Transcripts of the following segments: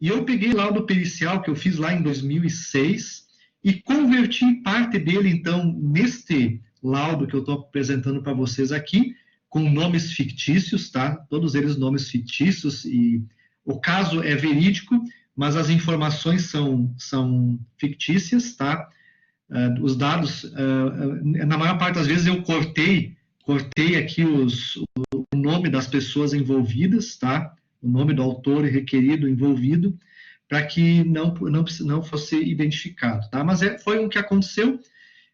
E eu peguei lá o laudo pericial que eu fiz lá em 2006 e converti parte dele, então, neste laudo que eu estou apresentando para vocês aqui, com nomes fictícios, tá? Todos eles nomes fictícios, e o caso é verídico, mas as informações são fictícias, tá? Os dados, na maior parte das vezes eu cortei aqui o nome das pessoas envolvidas, tá? O nome do autor requerido envolvido, para que não fosse identificado, tá? Mas foi o que aconteceu,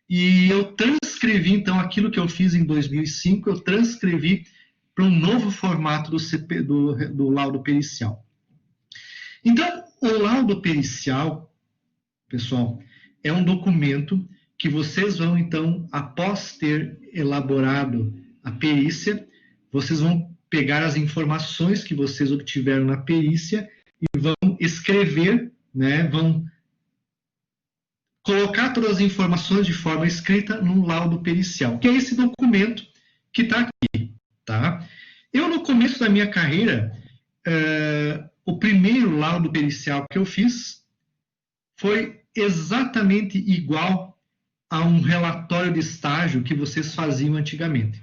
e eu transcrevi, então, aquilo que eu fiz em 2005, eu transcrevi para um novo formato do laudo pericial. Então, o laudo pericial, pessoal, é um documento que vocês vão, então, após ter elaborado a perícia, vocês vão pegar as informações que vocês obtiveram na perícia e vão escrever, né, vão colocar todas as informações de forma escrita num laudo pericial, que é esse documento que está aqui, tá? Eu, no começo da minha carreira, o primeiro laudo pericial que eu fiz foi exatamente igual a um relatório de estágio que vocês faziam antigamente.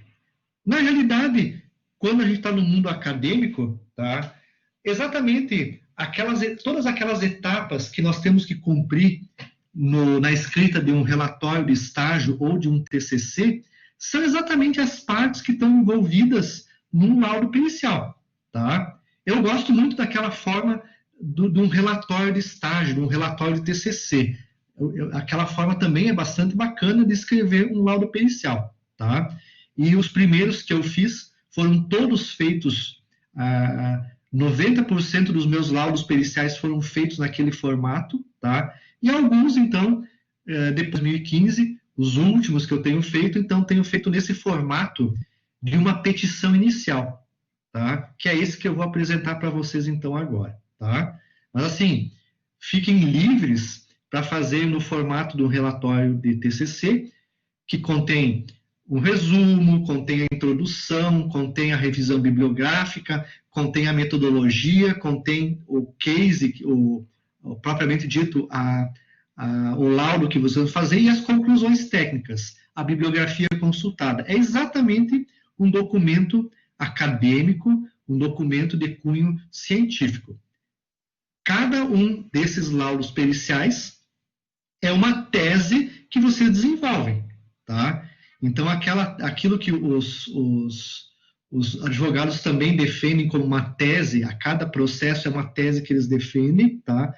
Na realidade, quando a gente está no mundo acadêmico, tá? Exatamente todas aquelas etapas que nós temos que cumprir na escrita de um relatório de estágio ou de um TCC são exatamente as partes que estão envolvidas num laudo pericial, tá? Eu gosto muito daquela forma de um relatório de estágio, de um relatório de TCC. Aquela forma também é bastante bacana de escrever um laudo pericial, tá? E os primeiros que eu fiz foram todos feitos, 90% dos meus laudos periciais foram feitos naquele formato, tá? E alguns, então, depois de 2015, os últimos que eu tenho feito, então, tenho feito nesse formato de uma petição inicial, tá? Que é esse que eu vou apresentar para vocês, então, agora, tá? Mas, assim, fiquem livres para fazer no formato do relatório de TCC, que contém um resumo, contém a introdução, contém a revisão bibliográfica, contém a metodologia, contém o case, propriamente dito, o laudo que vocês vão fazer e as conclusões técnicas, a bibliografia consultada. É exatamente um documento acadêmico, um documento de cunho científico. Cada um desses laudos periciais é uma tese que vocês desenvolvem, tá? Então, aquilo que os advogados também defendem como uma tese, a cada processo é uma tese que eles defendem, tá?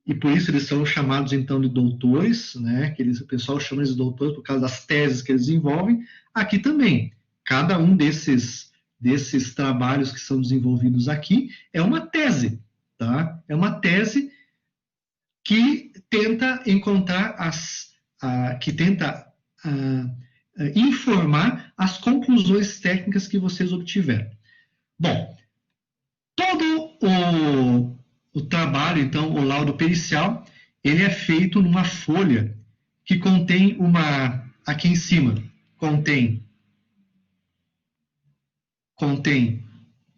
E por isso eles são chamados, então, de doutores, né? O pessoal chama eles de doutores por causa das teses que eles desenvolvem. Aqui também, cada um desses trabalhos que são desenvolvidos aqui é uma tese, tá? É uma tese que tenta encontrar informar as conclusões técnicas que vocês obtiveram. Bom, todo o trabalho, então, o laudo pericial, ele é feito numa folha que contém aqui em cima, contém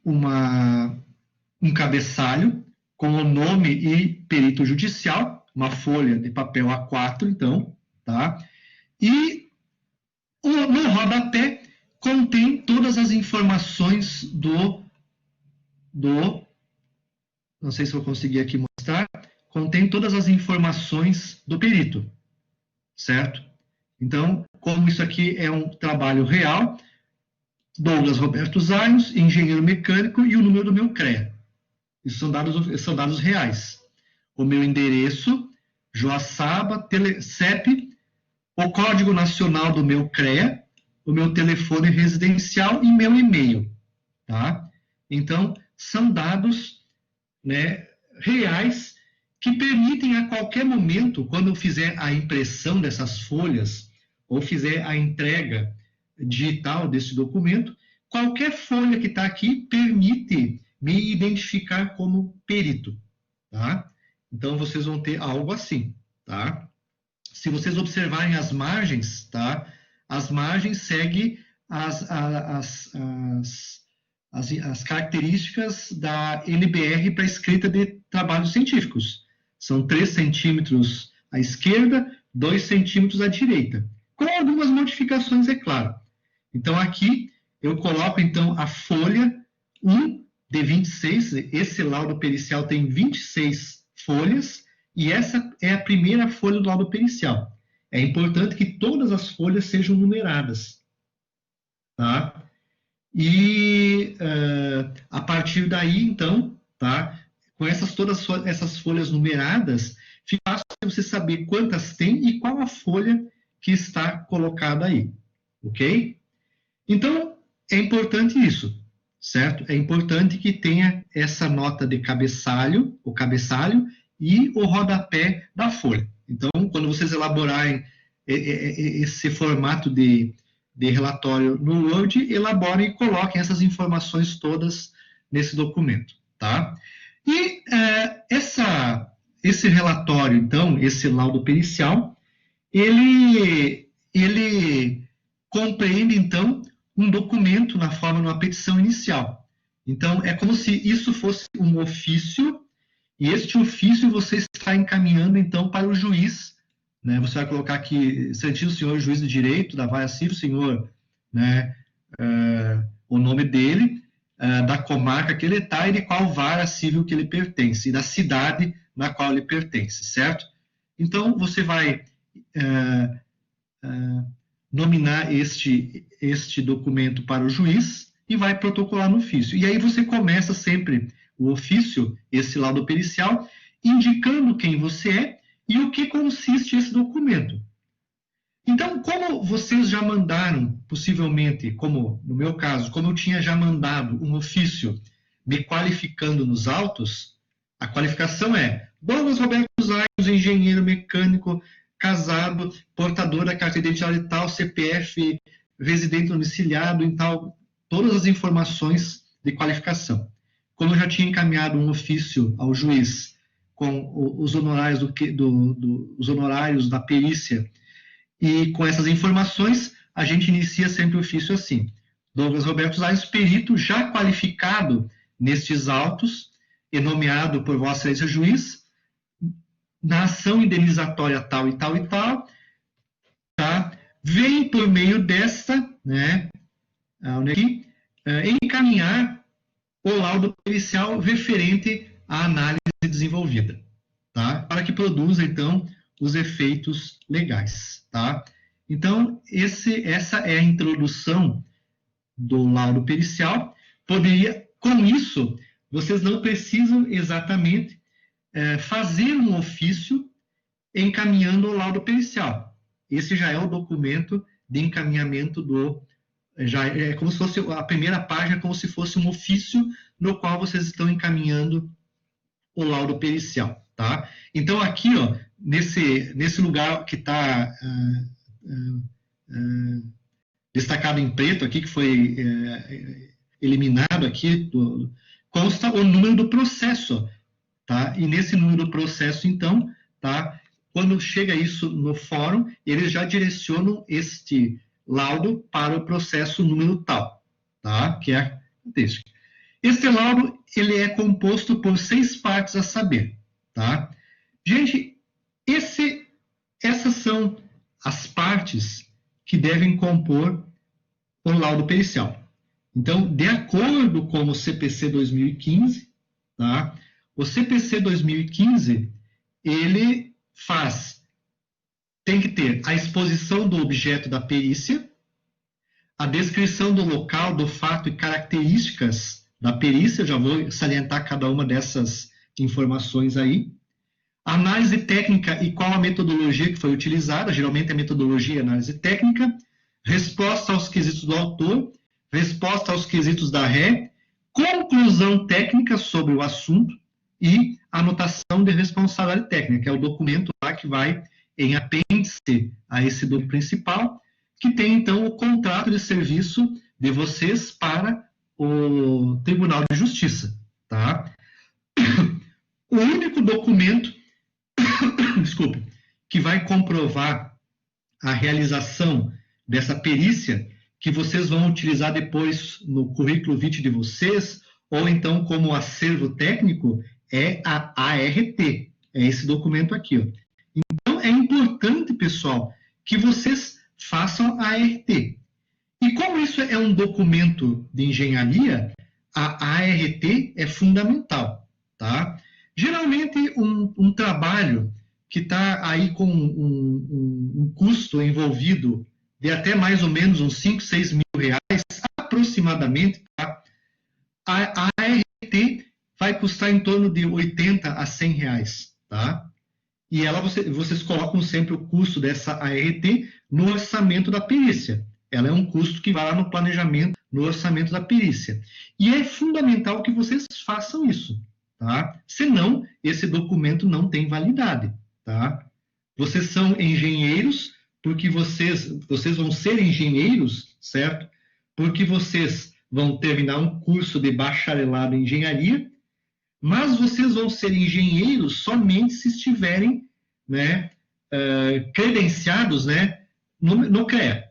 um cabeçalho com o nome e perito judicial, uma folha de papel A4, então, tá? E no rodapé contém todas as informações não sei se vou conseguir aqui mostrar, contém todas as informações do perito, certo? Então, como isso aqui é um trabalho real, Douglas Roberto Zaios, engenheiro mecânico, e o número do meu CREA. Isso são dados reais. O meu endereço, Joaçaba, CEP, o código nacional do meu CREA, o meu telefone residencial e meu e-mail, tá? Então, são dados, né, reais que permitem a qualquer momento, quando eu fizer a impressão dessas folhas ou fizer a entrega digital desse documento, qualquer folha que está aqui permite me identificar como perito, tá? Então, vocês vão ter algo assim, tá? Se vocês observarem as margens, tá? As margens seguem as características da NBR para escrita de trabalhos científicos. São 3 centímetros à esquerda, 2 centímetros à direita, com algumas modificações, é claro. Então, aqui eu coloco, então, a folha 1 de 26, esse laudo pericial tem 26 folhas, e essa é a primeira folha do laudo pericial. É importante que todas as folhas sejam numeradas, tá? E a partir daí, então, tá? Com todas essas folhas numeradas, fica fácil você saber quantas tem e qual a folha que está colocada aí, ok? Então, é importante isso, certo? É importante que tenha essa nota de cabeçalho, o cabeçalho e o rodapé da folha. Então, quando vocês elaborarem esse formato de relatório no Word, elaborem e coloquem essas informações todas nesse documento, tá? E esse relatório, então, esse laudo pericial, ele compreende, então, um documento na forma de uma petição inicial. Então, é como se isso fosse um ofício, e este ofício você está encaminhando, então, para o juiz, né? Você vai colocar aqui, Santíssimo Senhor Juiz de Direito da Vara Civil, senhor, né, o nome dele, da comarca que ele está e de qual vara civil que ele pertence, e da cidade na qual ele pertence, certo? Então, você vai nominar este documento para o juiz e vai protocolar no ofício. E aí você começa sempre o ofício, esse laudo pericial, indicando quem você é e o que consiste esse documento. Então, como vocês já mandaram, possivelmente, como no meu caso, como eu tinha já mandado um ofício me qualificando nos autos, a qualificação é Douglas Roberto Zayos, engenheiro mecânico, casado, portador da carteira de identidade tal, CPF, residente domiciliado em tal, todas as informações de qualificação. Como eu já tinha encaminhado um ofício ao juiz com os honorários, os honorários da perícia, e com essas informações, a gente inicia sempre o ofício assim. Douglas Roberto Zayos, perito já qualificado nestes autos e nomeado por Vossa Excelência Juiz, na ação indenizatória tal e tal e tal, tá? Vem por meio desta, né, aqui, encaminhar o laudo pericial referente à análise desenvolvida, tá? Para que produza, então, os efeitos legais, tá? Então, essa é a introdução do laudo pericial. Com isso, vocês não precisam exatamente fazer um ofício encaminhando o laudo pericial. Esse já é o documento de encaminhamento já é como se fosse a primeira página, como se fosse um ofício no qual vocês estão encaminhando o laudo pericial, tá? Então, aqui, ó, nesse lugar que está destacado em preto aqui, que foi eliminado aqui, consta o número do processo, tá? E nesse número do processo, então, tá? Quando chega isso no fórum, eles já direcionam este laudo para o processo número tal, tá? Que é o texto. Este laudo, ele é composto por 6 partes a saber, tá? Gente, essas são as partes que devem compor o laudo pericial. Então, de acordo com o CPC 2015, tá? O CPC 2015, ele tem que ter a exposição do objeto da perícia, a descrição do local, do fato e características da perícia, eu já vou salientar cada uma dessas informações aí, análise técnica e qual a metodologia que foi utilizada, geralmente a metodologia é análise técnica, resposta aos quesitos do autor, resposta aos quesitos da ré, conclusão técnica sobre o assunto e anotação de responsabilidade técnica, que é o documento lá que vai em apêndice a esse documento principal, que tem, então, o contrato de serviço de vocês para o Tribunal de Justiça, tá? O único documento, que vai comprovar a realização dessa perícia, que vocês vão utilizar depois no currículo vitae de vocês, ou então como acervo técnico, é a ART. É esse documento aqui, ó. Então, é importante, pessoal, que vocês façam a ART. E como isso é um documento de engenharia, a ART é fundamental, tá? Geralmente, um trabalho que está aí com um custo envolvido de até mais ou menos uns 5, 6 mil reais, aproximadamente, tá? A ART vai custar em torno de 80 a 100 reais, tá? E vocês colocam sempre o custo dessa ART no orçamento da perícia. Ela é um custo que vai lá no planejamento, no orçamento da perícia. E é fundamental que vocês façam isso, tá? Senão, esse documento não tem validade, tá? Vocês são engenheiros, porque vocês vão ser engenheiros, certo? Porque vocês vão terminar um curso de bacharelado em engenharia, mas vocês vão ser engenheiros somente se estiverem, né, credenciados, né, no CREA.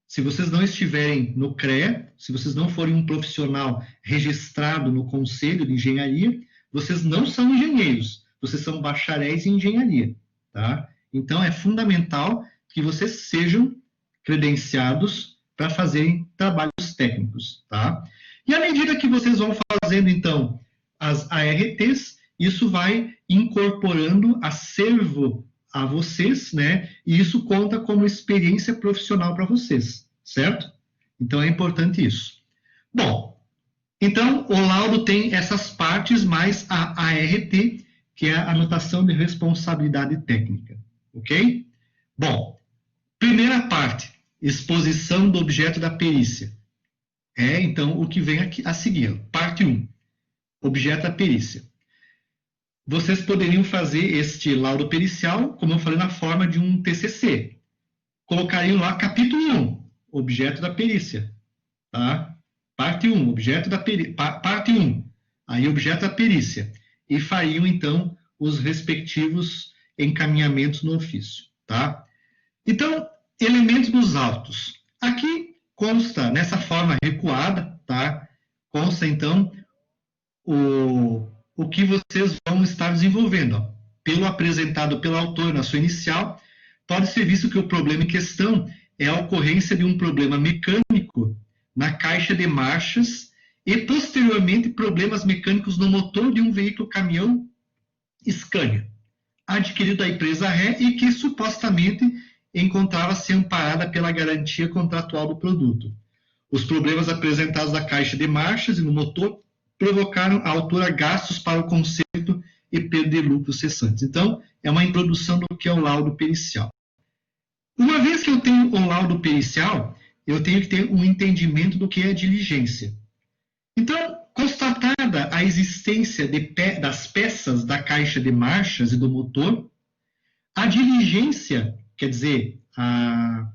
Se vocês não estiverem no CREA, se vocês não forem um profissional registrado no Conselho de Engenharia, vocês não são engenheiros, vocês são bacharéis em engenharia, tá? Então, é fundamental que vocês sejam credenciados para fazerem trabalhos técnicos, tá? E à medida que vocês vão fazendo, então, as ARTs, isso vai incorporando acervo a vocês, né? E isso conta como experiência profissional para vocês, certo? Então, é importante isso. Bom, então, o laudo tem essas partes, mais a ART, que é a anotação de responsabilidade técnica, ok? Bom, primeira parte, exposição do objeto da perícia. Então, o que vem aqui a seguir, parte 1, objeto da perícia. Vocês poderiam fazer este laudo pericial, como eu falei, na forma de um TCC. Colocariam lá capítulo 1, objeto da perícia, tá? Parte 1, objeto da perícia, parte 1, aí objeto da perícia. E fariam, então, os respectivos encaminhamentos no ofício, tá? Então, elementos dos autos. Aqui consta, nessa forma recuada, tá? Consta, então, o que vocês vão estar desenvolvendo. Ó. Pelo apresentado pelo autor na sua inicial, pode ser visto que o problema em questão é a ocorrência de um problema mecânico na caixa de marchas e, posteriormente, problemas mecânicos no motor de um veículo caminhão Scania, adquirido da empresa ré e que supostamente encontrava-se amparada pela garantia contratual do produto. Os problemas apresentados na caixa de marchas e no motor provocaram à autora gastos para o conserto e perda de lucros cessantes. Então, é uma introdução do que é o laudo pericial. Uma vez que eu tenho o laudo pericial, eu tenho que ter um entendimento do que é a diligência. Então, constatada a existência das peças da caixa de marchas e do motor, a diligência, quer dizer, a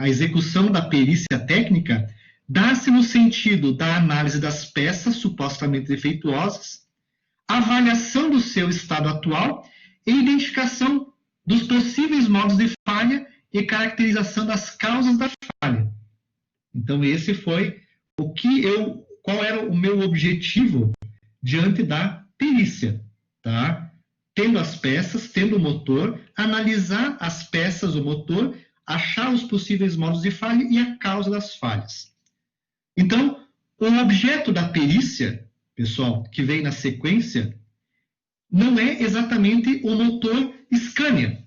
execução da perícia técnica, dá-se no sentido da análise das peças supostamente defeituosas, avaliação do seu estado atual e identificação dos possíveis modos de falha e caracterização das causas da falha. Então, esse foi qual era o meu objetivo diante da perícia, tá? Tendo as peças, tendo o motor, analisar as peças do motor, achar os possíveis modos de falha e a causa das falhas. Então, o objeto da perícia, pessoal, que vem na sequência, não é exatamente o motor Scania.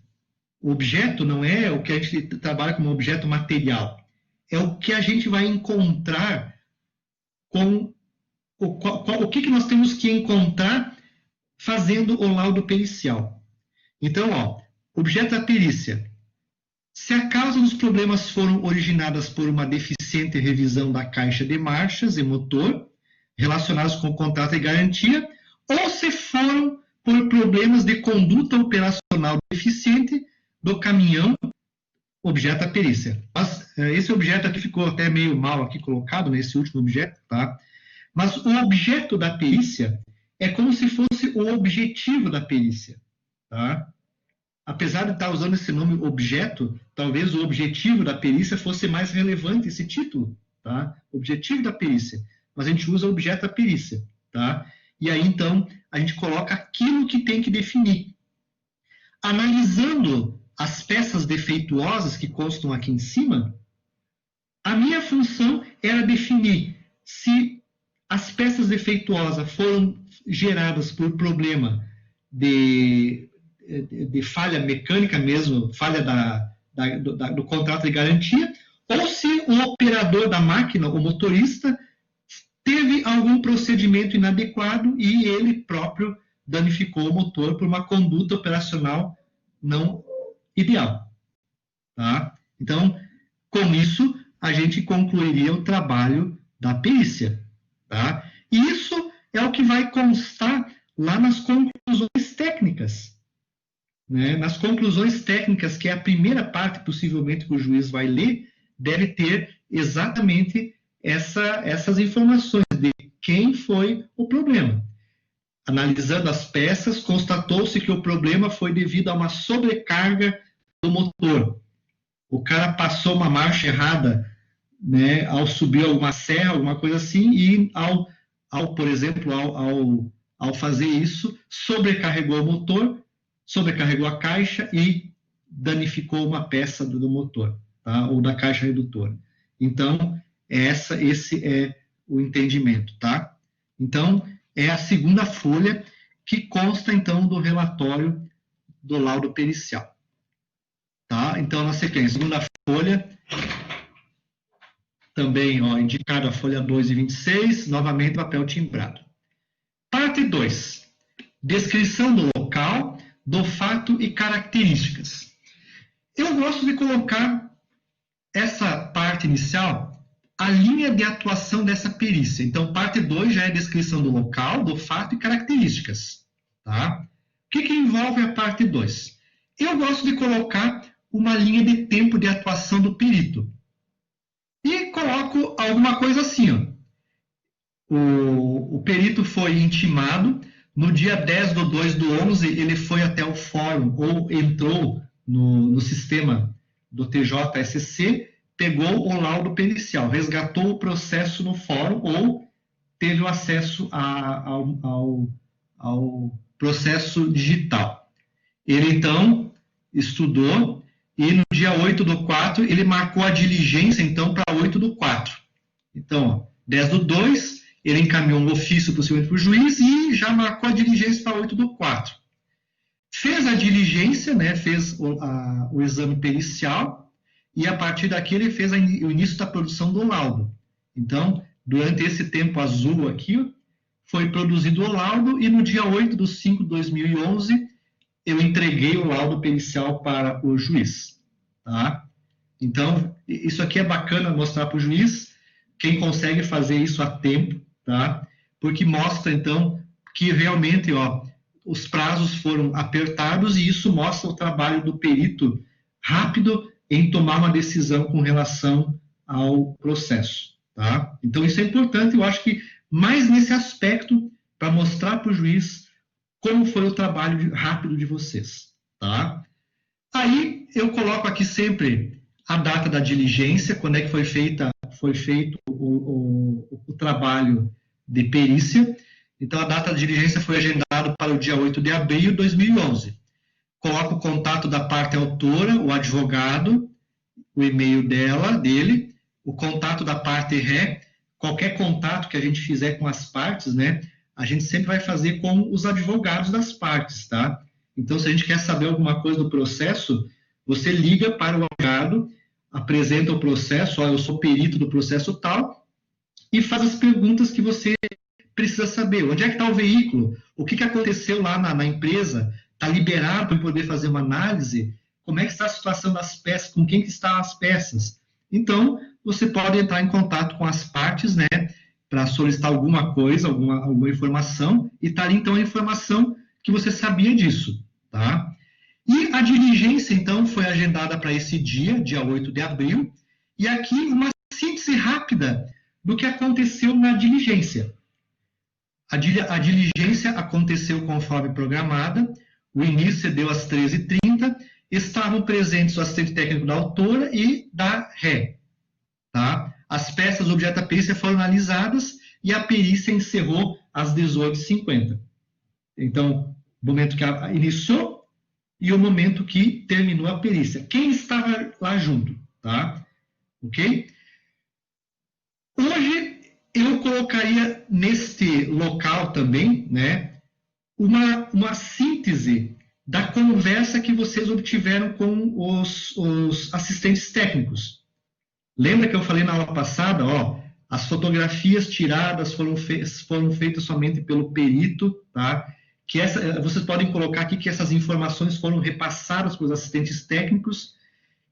O objeto não é o que a gente trabalha como objeto material. É o que a gente vai encontrar com o que nós temos que encontrar fazendo o laudo pericial. Então, objeto da perícia. Se a causa dos problemas foram originadas por uma deficiente revisão da caixa de marchas e motor, relacionados com o contrato de garantia, ou se foram por problemas de conduta operacional deficiente do caminhão, objeto da perícia. Mas, esse objeto aqui ficou até meio mal aqui colocado, nesse último objeto, tá? Mas o objeto da perícia é como se fosse o objetivo da perícia, tá? apesar de estar usando esse nome objeto, talvez o objetivo da perícia fosse mais relevante, esse título, tá? Objetivo da perícia. Mas a gente usa objeto da perícia, tá? E aí, então, a gente coloca aquilo que tem que definir. Analisando as peças defeituosas que constam aqui em cima, a minha função era definir se as peças defeituosas foram geradas por problema de falha mecânica mesmo, falha do contrato de garantia, ou se o operador da máquina, o motorista, teve algum procedimento inadequado e ele próprio danificou o motor por uma conduta operacional não ideal. Tá? Então, com isso, a gente concluiria o trabalho da perícia. Tá? E isso é o que vai constar lá nas conclusões técnicas. Né? Nas conclusões técnicas, que é a primeira parte, possivelmente, que o juiz vai ler, deve ter exatamente essas informações de quem foi o problema. Analisando as peças, constatou-se que o problema foi devido a uma sobrecarga do motor. O cara passou uma marcha errada, né, ao subir alguma serra, alguma coisa assim, e por exemplo, ao fazer isso, sobrecarregou o motor, sobrecarregou a caixa e danificou uma peça do motor, tá? Ou da caixa redutora. Então, esse é o entendimento, tá? Então, é a segunda folha que consta, então, do relatório do laudo pericial. Tá? Então, na sequência, segunda folha, também indicada a folha 2 e 26, novamente papel timbrado. Parte 2, descrição do local, do fato e características. Eu gosto de colocar essa parte inicial, a linha de atuação dessa perícia. Então, parte 2 já é descrição do local, do fato e características. Tá? O que envolve a parte 2? Eu gosto de colocar uma linha de tempo de atuação do perito. E coloco alguma coisa assim. Ó. O perito foi intimado, no dia 10/2/11, ele foi até o fórum, ou entrou no sistema do TJSC, pegou o laudo pericial, resgatou o processo no fórum, ou teve o acesso ao processo digital. Ele, então, estudou, e no dia 8/4, ele marcou a diligência, então, para 8/4. Então, 10/2, ele encaminhou um ofício possivelmente para o juiz e já marcou a diligência para 8/4. Fez a diligência, né, fez o exame pericial, e a partir daqui ele fez o início da produção do laudo. Então, durante esse tempo azul aqui, foi produzido o laudo, e no dia 8/5/2011, eu entreguei o laudo pericial para o juiz. Tá? Então, isso aqui é bacana mostrar para o juiz, quem consegue fazer isso a tempo, tá? Porque mostra, então, que realmente os prazos foram apertados, e isso mostra o trabalho do perito rápido em tomar uma decisão com relação ao processo. Tá? Então, isso é importante, eu acho que mais nesse aspecto, para mostrar para o juiz como foi o trabalho rápido de vocês. Tá? Aí, eu coloco aqui sempre a data da diligência, quando é que foi feito o trabalho de perícia. Então, a data da diligência foi agendada para o dia 8 de abril de 2011. Coloco o contato da parte autora, o advogado, o e-mail dele, o contato da parte ré. Qualquer contato que a gente fizer com as partes, né, a gente sempre vai fazer com os advogados das partes, tá? Então, se a gente quer saber alguma coisa do processo, você liga para o advogado, apresenta o processo, eu sou perito do processo tal, e faz as perguntas que você precisa saber. Onde é que está o veículo? O que aconteceu lá na empresa? Está liberado para poder fazer uma análise? Como é que está a situação das peças? Com quem que estão as peças? Então, você pode entrar em contato com as partes, né, para solicitar alguma coisa, alguma informação, e está ali, então, a informação que você sabia disso, tá? E a diligência, então, foi agendada para esse dia 8 de abril, e aqui uma síntese rápida do que aconteceu na diligência. A diligência aconteceu conforme programada, o início se deu às 13h30, 50, estavam presentes o assistente técnico da autora e da ré. Tá? As peças do objeto da perícia foram analisadas e a perícia encerrou às 18h50. Então, o momento que iniciou e o momento que terminou a perícia. Quem estava lá junto, tá? Ok? Hoje, eu colocaria neste local também, né, uma síntese da conversa que vocês obtiveram com os assistentes técnicos. Lembra que eu falei na aula passada, ó, as fotografias tiradas foram feitas somente pelo perito, tá? Vocês podem colocar aqui que essas informações foram repassadas para os assistentes técnicos,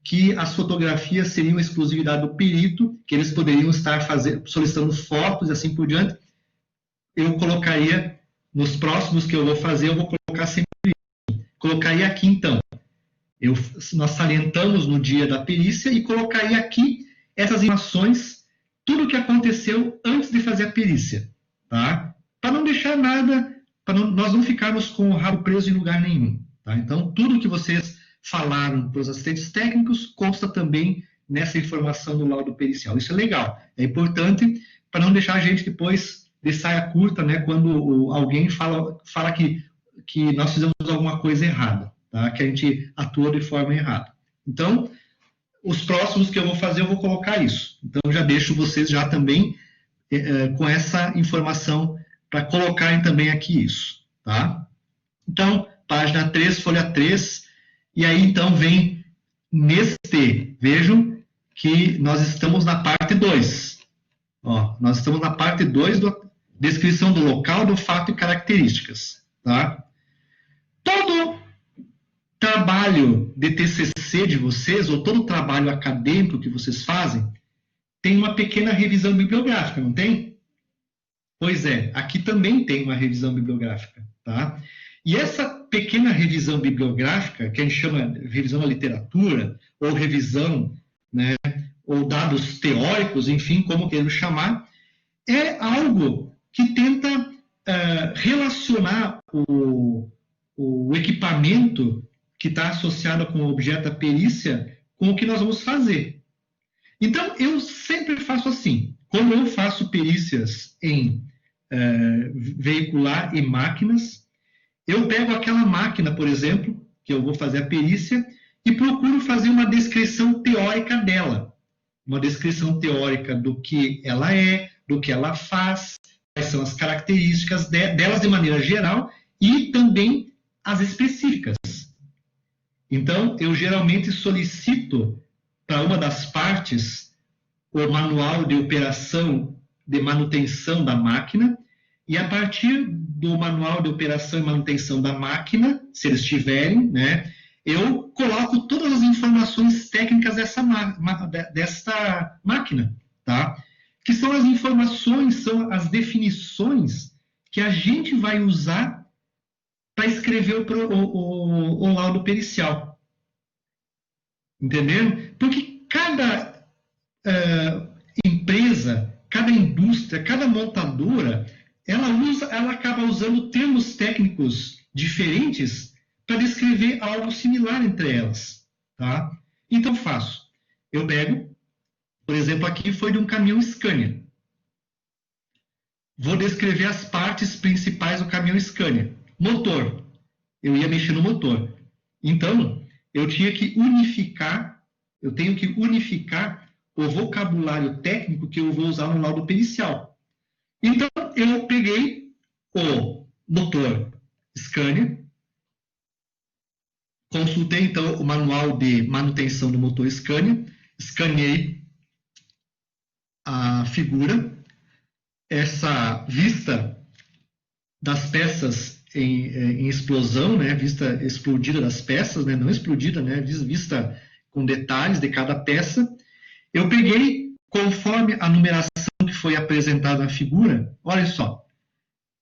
que as fotografias seriam exclusividade do perito, que eles poderiam estar solicitando fotos e assim por diante. Eu colocaria, nos próximos que eu vou fazer, eu vou colocar sempre isso. Colocaria aqui, então. Nós salientamos no dia da perícia e colocaria aqui essas informações, tudo o que aconteceu antes de fazer a perícia, tá? Para não deixar nada, para nós não ficarmos com o rabo preso em lugar nenhum, tá? Então, tudo que vocês falaram para os assistentes técnicos consta também nessa informação do laudo pericial. Isso é legal, é importante para não deixar a gente depois de saia curta, né, quando alguém fala que nós fizemos alguma coisa errada, tá? Que a gente atuou de forma errada. Então, os próximos que eu vou fazer, eu vou colocar isso. Então, já deixo vocês já também com essa informação para colocarem também aqui isso, tá? Então, página 3, folha 3, e aí, então, vem vejam que nós estamos na parte 2. Ó, nós estamos na parte 2 da descrição do local, do fato e características, tá? Todo trabalho de TCC de vocês, ou todo trabalho acadêmico que vocês fazem, tem uma pequena revisão bibliográfica, não tem? Pois é, aqui também tem uma revisão bibliográfica, tá? E essa pequena revisão bibliográfica, que a gente chama de revisão da literatura, ou revisão, né, ou dados teóricos, enfim, como queiram chamar, é algo que tenta relacionar o equipamento que está associado com o objeto da perícia com o que nós vamos fazer. Então, eu sempre faço assim. Como eu faço perícias em veicular e máquinas, eu pego aquela máquina, por exemplo, que eu vou fazer a perícia, e procuro fazer uma descrição teórica dela. Uma descrição teórica do que ela é, do que ela faz, quais são as características delas de maneira geral, e também as específicas. Então, eu geralmente solicito para uma das partes o manual de operação de manutenção da máquina, e a partir do manual de operação e manutenção da máquina, se eles tiverem, né, eu coloco todas as informações técnicas dessa máquina, tá? Que são as informações, são as definições que a gente vai usar para escrever o laudo pericial. Entendendo? Porque cada empresa, cada indústria, cada montadora, ela acaba usando termos técnicos diferentes para descrever algo similar entre elas, tá? Então, eu pego, por exemplo, aqui foi de um caminhão Scania. Vou descrever as partes principais do caminhão Scania. Motor. Eu ia mexer no motor. Então, eu tenho que unificar o vocabulário técnico que eu vou usar no laudo pericial. Então, eu peguei o motor Scania, consultei, então, o manual de manutenção do motor Scania, escaneei a figura, essa vista das peças em explosão, né, vista explodida das peças, né, não explodida, né, vista com detalhes de cada peça. Eu peguei, conforme a numeração que foi apresentada na figura, olha só,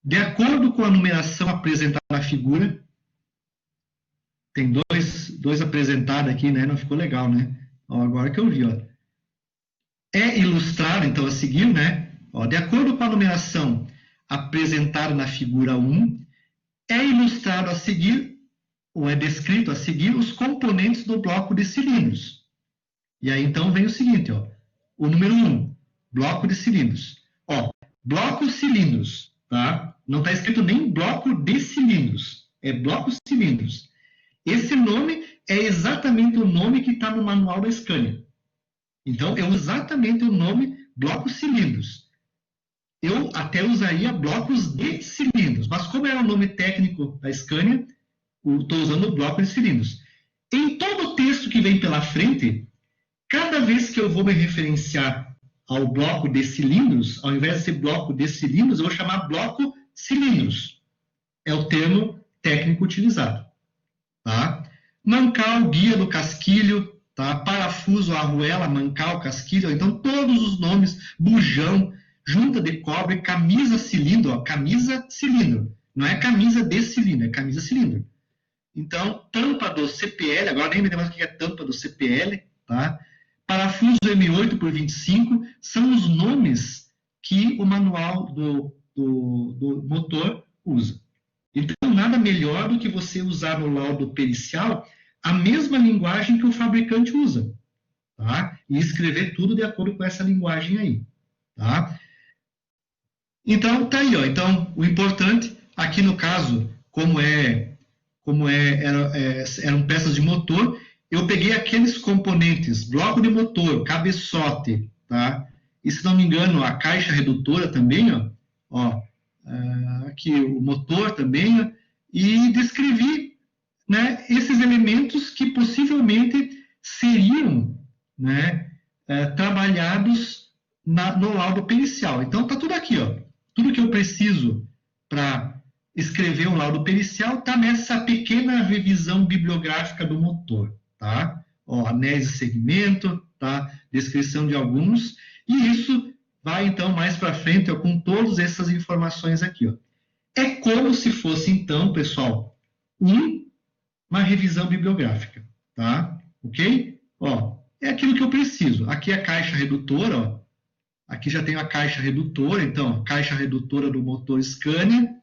de acordo com a numeração apresentada na figura, tem dois apresentados aqui, né, não ficou legal, né? Ó, agora que eu vi, ó. É ilustrado, então, a seguir, né? Ó, de acordo com a numeração apresentada na figura 1, é ilustrado a seguir ou é descrito a seguir os componentes do bloco de cilindros. E aí, então, vem o seguinte, ó, o número 1, bloco de cilindros. Ó, bloco cilindros, tá? Não está escrito nem bloco de cilindros, é bloco cilindros. Esse nome é exatamente o nome que está no manual da Scania. Então, é exatamente o nome bloco cilindros. Eu até usaria blocos de cilindros, mas como é o nome técnico da Scania, estou usando o bloco de cilindros. Em todo o texto que vem pela frente, cada vez que eu vou me referenciar ao bloco de cilindros, ao invés de ser bloco de cilindros, eu vou chamar bloco cilindros. É o termo técnico utilizado. Tá? Mancal, guia do casquilho, tá? Parafuso, arruela, mancal, casquilho. Então, todos os nomes, bujão, junta de cobre, camisa cilindro. Ó, camisa cilindro. Não é camisa de cilindro, é camisa cilindro. Então, tampa do CPL, agora nem me lembro o que é tampa do CPL, tá? Parafuso M8 por 25, são os nomes que o manual do motor usa. Então, nada melhor do que você usar no laudo pericial a mesma linguagem que o fabricante usa, tá? E escrever tudo de acordo com essa linguagem aí, tá? Então, tá aí, ó. Então, o importante, aqui no caso, eram peças de motor, eu peguei aqueles componentes, bloco de motor, cabeçote, tá? E, se não me engano, a caixa redutora também, ó, aqui o motor também, ó, e descrevi, né, esses elementos que possivelmente seriam, né, trabalhados no laudo pericial. Então, tá tudo aqui, ó. Tudo que eu preciso para escrever um laudo pericial está nessa pequena revisão bibliográfica do motor, tá? Ó, anéis de segmento, tá? Descrição de alguns, e isso vai, então, mais para frente, ó, com todas essas informações aqui, ó. É como se fosse, então, pessoal, uma revisão bibliográfica, tá? Ok? Ó, é aquilo que eu preciso. Aqui é a caixa redutora, ó. Aqui já tenho a caixa redutora, então, a caixa redutora do motor Scania,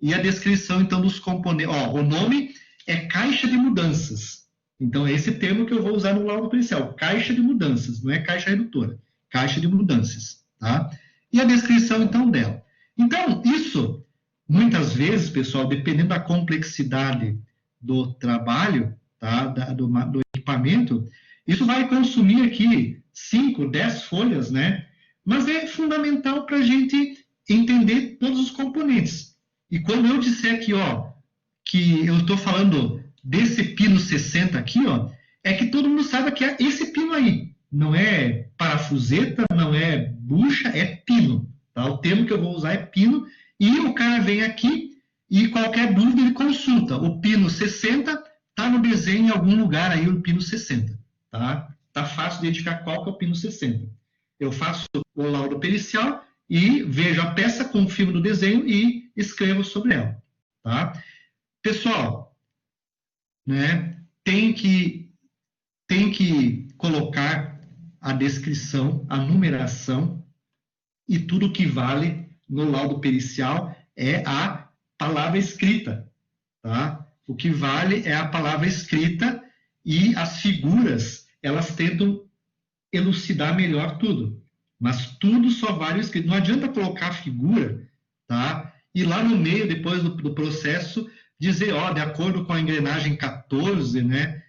e a descrição, então, dos componentes. Ó, o nome é caixa de mudanças. Então, é esse termo que eu vou usar no laudo pericial. Caixa de mudanças, não é caixa redutora. Caixa de mudanças, tá? E a descrição, então, dela. Então, isso, muitas vezes, pessoal, dependendo da complexidade do trabalho, tá? do equipamento, isso vai consumir aqui 5, 10 folhas, né? Mas é fundamental para a gente entender todos os componentes. E quando eu disser aqui, ó, que eu estou falando desse pino 60 aqui, ó, é que todo mundo saiba que é esse pino aí. Não é parafuseta, não é bucha, é pino. Tá? O termo que eu vou usar é pino. E o cara vem aqui e qualquer dúvida ele consulta. O pino 60 está no desenho em algum lugar aí, o pino 60. Tá? Tá fácil de identificar qual que é o pino 60. Eu faço o laudo pericial e vejo a peça, confirmo no desenho e escrevo sobre ela. Tá? Pessoal, né, tem que colocar a descrição, a numeração, e tudo que vale no laudo pericial é a palavra escrita. Tá? O que vale é a palavra escrita, e as figuras, elas tentam elucidar melhor tudo. Mas tudo só vale o escrito. Não adianta colocar a figura, tá? E lá no meio, depois do processo, dizer, ó, de acordo com a engrenagem 14, né?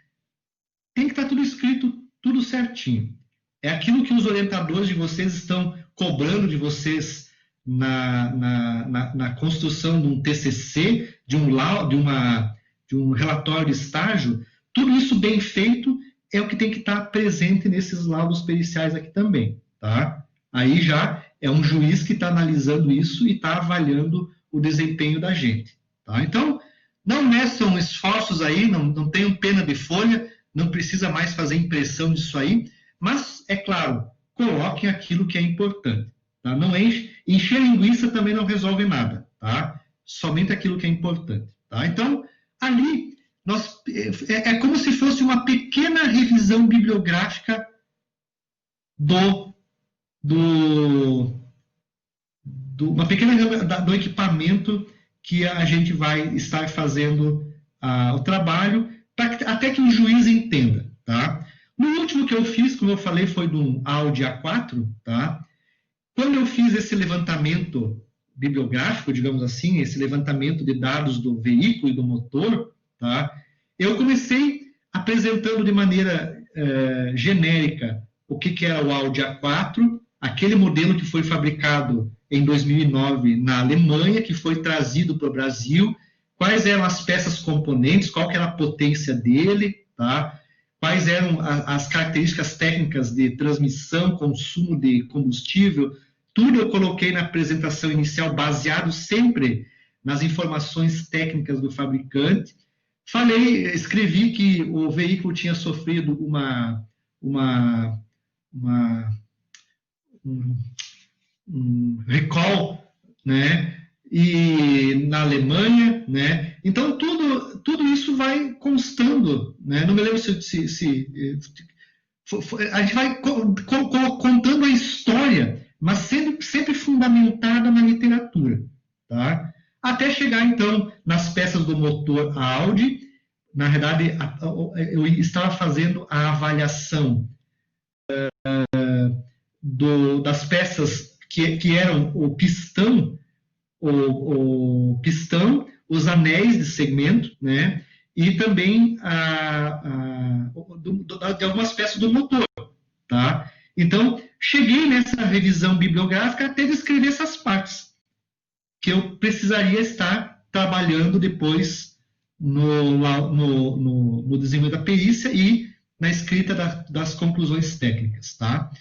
Tem que estar tudo escrito, tudo certinho. É aquilo que os orientadores de vocês estão cobrando de vocês na construção de um TCC, de um relatório de estágio. Tudo isso bem feito é o que tem que estar presente nesses laudos periciais aqui também, tá? Aí já é um juiz que está analisando isso e está avaliando o desempenho da gente, tá? Então, não meçam esforços aí, não tenham pena de folha, não precisa mais fazer impressão disso aí, mas, é claro, coloquem aquilo que é importante, tá? Não encher linguiça também não resolve nada, tá? Somente aquilo que é importante, tá? Então, ali, é como se fosse uma pequena revisão bibliográfica uma pequena do equipamento que a gente vai estar fazendo o trabalho, até que o juiz entenda, tá? No último que eu fiz, como eu falei, foi do Audi A4, tá? Quando eu fiz esse levantamento bibliográfico, digamos assim, esse levantamento de dados do veículo e do motor, tá? Eu comecei apresentando de maneira genérica o que era o Audi A4, aquele modelo que foi fabricado em 2009 na Alemanha, que foi trazido para o Brasil, quais eram as peças componentes, qual que era a potência dele, tá? Quais eram as características técnicas de transmissão, consumo de combustível, tudo eu coloquei na apresentação inicial, baseado sempre nas informações técnicas do fabricante. Escrevi que o veículo tinha sofrido um recall, né? E na Alemanha, né? Então tudo isso vai constando, né? Não me lembro a gente vai contando a história, mas sempre fundamentada na literatura, tá? Até chegar então nas peças do motor Audi. Na verdade, eu estava fazendo a avaliação das peças que eram o pistão, os anéis de segmento, né? E também de algumas peças do motor, tá? Então, cheguei nessa revisão bibliográfica até descrever essas partes que eu precisaria estar trabalhando depois no desenvolvimento da perícia e na escrita das conclusões técnicas, tá?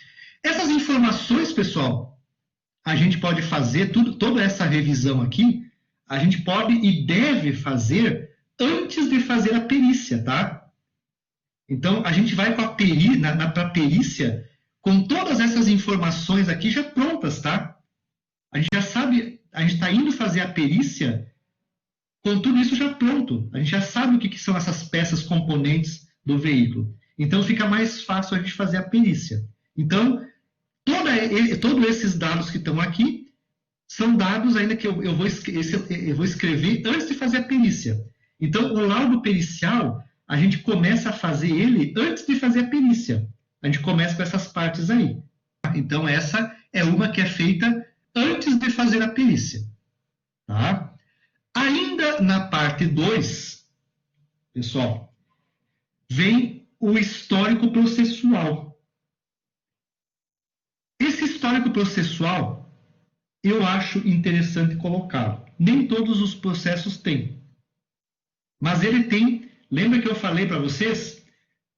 Essas informações, pessoal, a gente pode fazer toda essa revisão aqui, a gente pode e deve fazer antes de fazer a perícia, tá? Então, a gente vai com a perícia com todas essas informações aqui já prontas, tá? A gente já sabe, a gente está indo fazer a perícia com tudo isso já pronto. A gente já sabe o que são essas peças componentes do veículo. Então, fica mais fácil a gente fazer a perícia. Então, todos esses dados que estão aqui são dados ainda que eu vou escrever antes de fazer a perícia. Então, o laudo pericial, a gente começa a fazer ele antes de fazer a perícia. A gente começa com essas partes aí. Então, essa é uma que é feita antes de fazer a perícia. Tá? Ainda na parte 2, pessoal, vem o histórico processual. Esse histórico processual, eu acho interessante colocá-lo. Nem todos os processos têm. Mas ele tem, lembra que eu falei para vocês?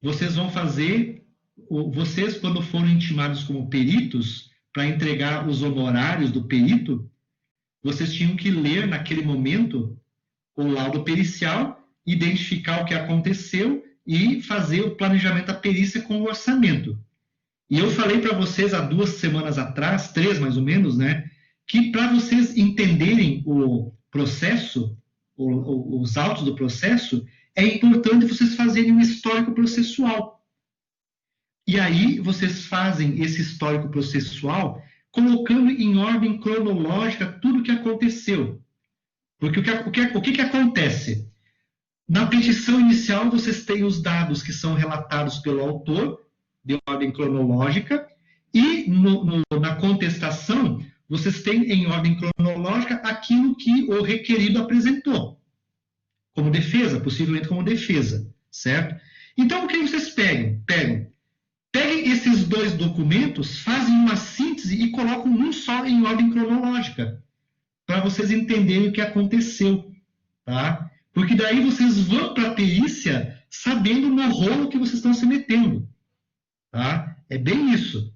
Vocês vão fazer, vocês quando foram intimados como peritos, para entregar os honorários do perito, vocês tinham que ler naquele momento o laudo pericial, identificar o que aconteceu e fazer o planejamento da perícia com o orçamento. E eu falei para vocês há 2 semanas atrás, 3 mais ou menos, né, que para vocês entenderem o processo, os autos do processo, é importante vocês fazerem um histórico processual. E aí vocês fazem esse histórico processual colocando em ordem cronológica tudo o que aconteceu. Porque o que acontece? Na petição inicial, vocês têm os dados que são relatados pelo autor, de ordem cronológica, e na contestação, vocês têm em ordem cronológica aquilo que o requerido apresentou, como defesa, possivelmente como defesa, certo? Então, o que vocês Peguem esses 2 documentos, fazem uma síntese e colocam um só em ordem cronológica, para vocês entenderem o que aconteceu, tá? Porque daí vocês vão para a perícia sabendo no rolo que vocês estão se metendo, tá? É bem isso,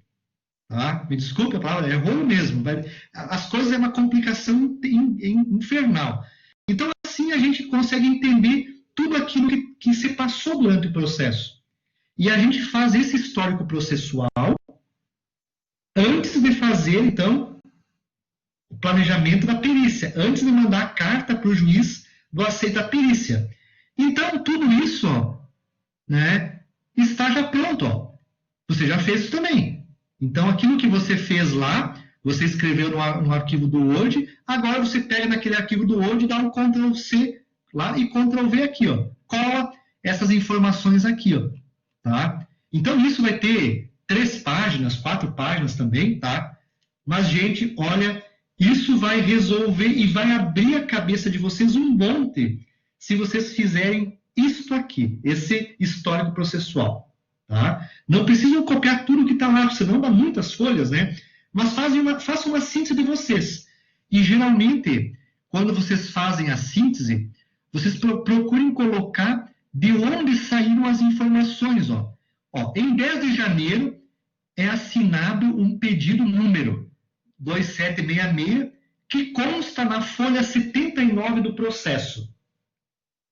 tá? Me desculpe a palavra, é rolo mesmo. As coisas é uma complicação infernal. Então, assim a gente consegue entender tudo aquilo que se passou durante o processo. E a gente faz esse histórico processual antes de fazer, então, o planejamento da perícia, antes de mandar a carta para o juiz do aceito da perícia. Então, tudo isso, né, está já pronto. Você já fez isso também. Então, aquilo que você fez lá, você escreveu no arquivo do Word, agora você pega naquele arquivo do Word e dá um Ctrl+C, lá e Ctrl V aqui, ó. Cola essas informações aqui, ó, tá? Então, isso vai ter 3 páginas, 4 páginas também, tá? Mas, gente, olha, isso vai resolver e vai abrir a cabeça de vocês um monte se vocês fizerem isto aqui, esse histórico processual, tá? Não precisam copiar tudo que está lá, senão dá muitas folhas, né? Mas façam uma síntese de vocês. E, geralmente, quando vocês fazem a síntese, vocês procurem colocar de onde saíram as informações, ó. Ó, em 10 de janeiro é assinado um pedido número 2766, que consta na folha 79 do processo.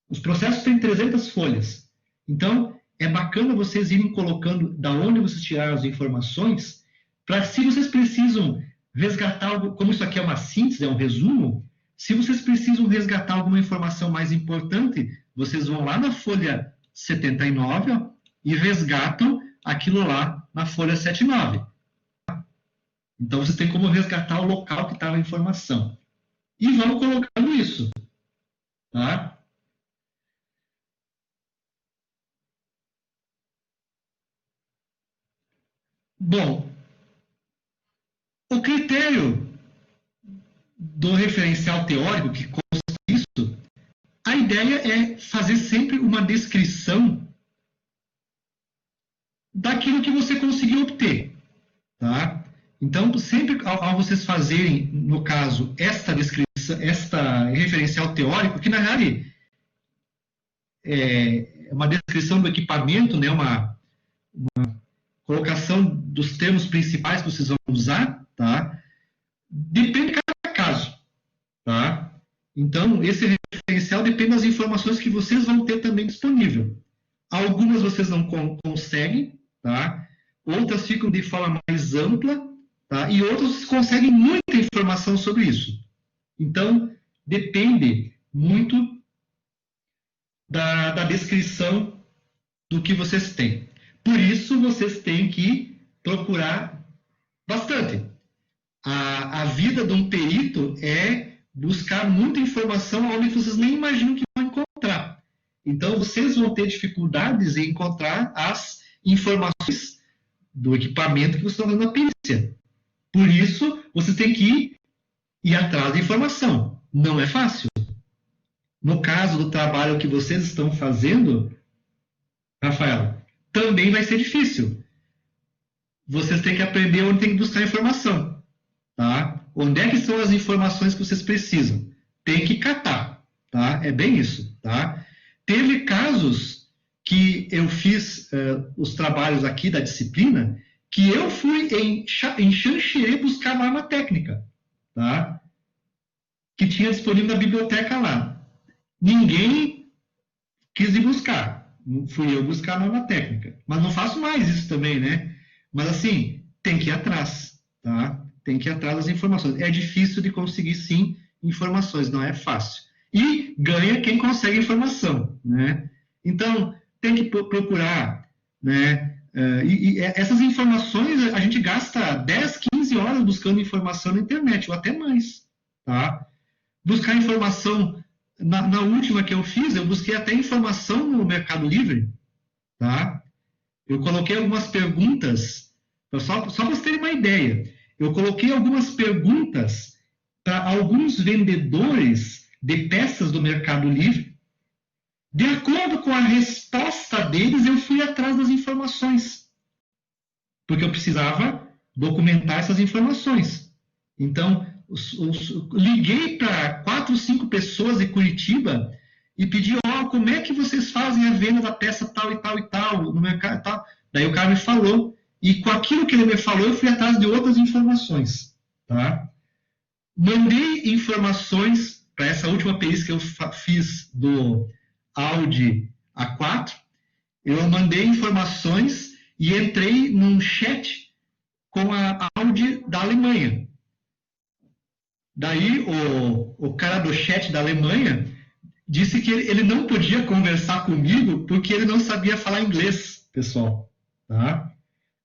Os processos têm 300 folhas. Então, é bacana vocês irem colocando da onde vocês tiraram as informações, para se vocês precisam resgatar algo, como isso aqui é uma síntese, é um resumo, se vocês precisam resgatar alguma informação mais importante, vocês vão lá na folha 79, ó, e resgatam aquilo lá na folha 79. Então, vocês têm como resgatar o local que estava a informação. E vão colocando isso. Tá? Bom, o critério do referencial teórico, que consta disso, a ideia é fazer sempre uma descrição daquilo que você conseguiu obter. Tá? Então, sempre ao vocês fazerem, no caso, esta descrição, esta referencial teórico, que na realidade é uma descrição do equipamento, né, uma colocação dos termos principais que vocês vão usar, tá? Depende de cada caso, tá? Então, esse referencial depende das informações que vocês vão ter também disponível. Algumas vocês não conseguem, tá? Outras ficam de forma mais ampla, tá? E outras conseguem muita informação sobre isso. Então, depende muito da descrição do que vocês têm. Por isso, vocês têm que procurar bastante. A vida de um perito é buscar muita informação onde vocês nem imaginam que vão encontrar. Então, vocês vão ter dificuldades em encontrar as informações do equipamento que vocês estão fazendo na perícia. Por isso, vocês têm que ir atrás da informação. Não é fácil. No caso do trabalho que vocês estão fazendo, Rafael, também vai ser difícil. Vocês têm que aprender onde tem que buscar informação. Tá? Onde é que são as informações que vocês precisam? Tem que catar. Tá? É bem isso. Tá? Teve casos que eu fiz os trabalhos aqui da disciplina, que eu fui em Xanxerê buscar uma arma técnica, tá? Que tinha disponível na biblioteca lá. Ninguém quis ir buscar. Fui eu buscar a arma técnica. Mas não faço mais isso também, né? Mas assim, tem que ir atrás, tá? Tem que ir atrás das informações. É difícil de conseguir, sim, informações, não é fácil. E ganha quem consegue informação, né? Então, tem que procurar, né? E essas informações, a gente gasta 10, 15 horas buscando informação na internet, ou até mais, tá? Buscar informação, na última que eu fiz, eu busquei até informação no Mercado Livre, tá? Eu coloquei algumas perguntas, só para vocês terem uma ideia, eu coloquei algumas perguntas para alguns vendedores de peças do Mercado Livre. De acordo com a resposta deles, eu fui atrás das informações, porque eu precisava documentar essas informações. Então, liguei para 4, 5 pessoas de Curitiba e pedi, como é que vocês fazem a venda da peça tal e tal e tal, no mercado tal? Daí o cara me falou, e com aquilo que ele me falou, eu fui atrás de outras informações. Tá? Mandei informações para essa última perícia que eu fiz do Audi A4, eu mandei informações e entrei num chat com a Audi da Alemanha. Daí o cara do chat da Alemanha disse que ele não podia conversar comigo porque ele não sabia falar inglês, pessoal. Tá?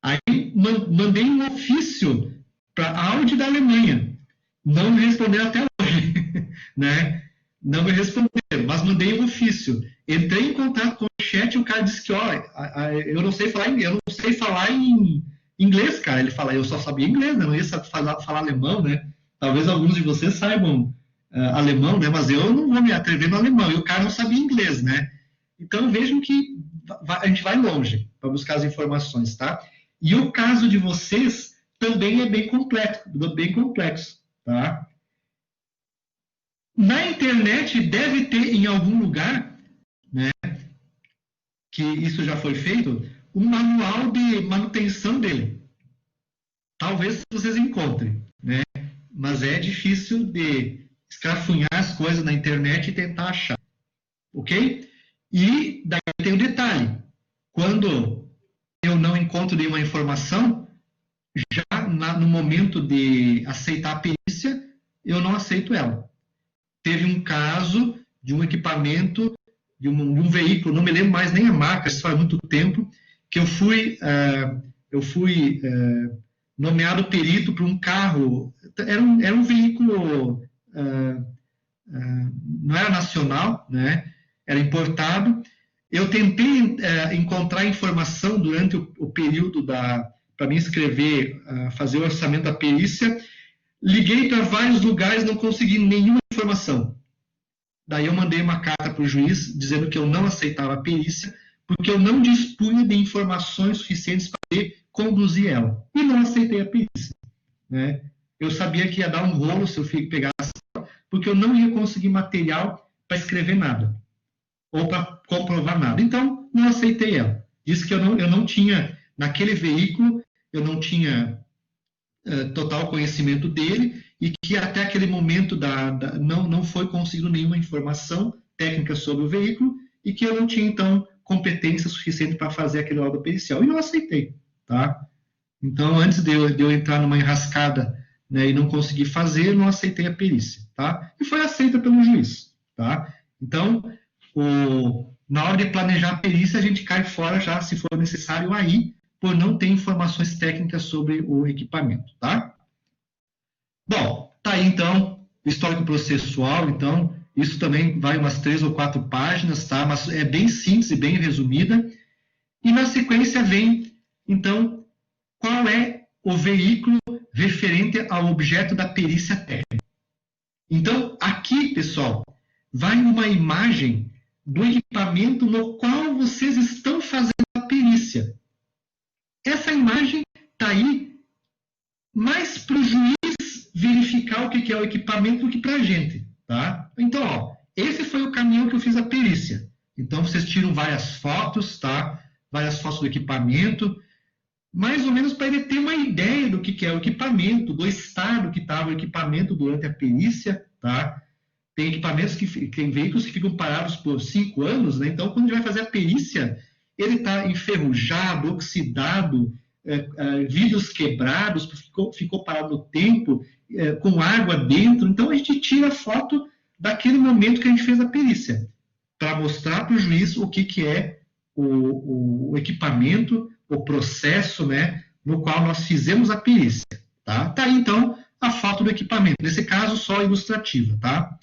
Aí mandei um ofício para a Audi da Alemanha. Não me responderam até hoje. Né? Não me responderam, mas mandei um ofício. Entrei em contato com o chat e o cara disse que, ó, eu não sei falar em inglês, cara. Ele fala, eu só sabia inglês, né? Não ia falar alemão, né? Talvez alguns de vocês saibam alemão, né? Mas eu não vou me atrever no alemão. E o cara não sabia inglês, né? Então vejam que a gente vai longe para buscar as informações, tá? E o caso de vocês também é bem complexo, tá? Na internet deve ter em algum lugar, né, que isso já foi feito, um manual de manutenção dele. Talvez vocês encontrem, né? Mas é difícil de escrafunhar as coisas na internet e tentar achar, ok? E daí tem o detalhe, quando eu não encontro nenhuma informação, já no momento de aceitar a perícia, eu não aceito ela. Teve um caso de um equipamento, de um veículo, não me lembro mais nem a marca, isso faz muito tempo, que eu fui nomeado perito para um carro, era um veículo, não era nacional, né? Era importado. Eu tentei encontrar informação durante o período para me inscrever, fazer o orçamento da perícia. Liguei para vários lugares, não consegui nenhuma informação. Daí eu mandei uma carta para o juiz dizendo que eu não aceitava a perícia, porque eu não dispunha de informações suficientes para poder conduzir ela. E não aceitei a perícia, né? Eu sabia que ia dar um rolo se eu pegasse, porque eu não ia conseguir material para escrever nada, ou para comprovar nada. Então, não aceitei ela. Disse que eu não tinha, naquele veículo, eu não tinha total conhecimento dele e que até aquele momento não foi conseguido nenhuma informação técnica sobre o veículo e que eu não tinha, então, competência suficiente para fazer aquele laudo pericial. E não aceitei, tá? Então, antes de eu entrar numa enrascada, né, e não conseguir fazer, eu não aceitei a perícia, tá? E foi aceita pelo juiz, tá? Então, na hora de planejar a perícia, a gente cai fora já, se for necessário, aí, por não ter informações técnicas sobre o equipamento, tá? Bom, tá aí, então, o histórico processual, então, isso também vai umas 3 ou 4 páginas, tá? Mas é bem simples e bem resumida. E na sequência vem, então, qual é o veículo referente ao objeto da perícia técnica. Então, aqui, pessoal, vai uma imagem do equipamento no qual vocês estão fazendo a perícia. Essa imagem está aí mais para o juiz verificar o que é o equipamento do que para a gente, tá? Então, ó, esse foi o caminhão que eu fiz a perícia. Então, vocês tiram várias fotos, tá? Várias fotos do equipamento, mais ou menos para ele ter uma ideia do que é o equipamento, do estado que estava o equipamento durante a perícia, tá? Tem equipamentos tem veículos que ficam parados por 5 anos, né? Então, quando a gente vai fazer a perícia, ele está enferrujado, oxidado, vidros quebrados, ficou parado no tempo, com água dentro. Então, a gente tira foto daquele momento que a gente fez a perícia, para mostrar para o juiz o que é o equipamento, o processo, né, no qual nós fizemos a perícia. Tá aí, então, a foto do equipamento. Nesse caso, só ilustrativa. Tá?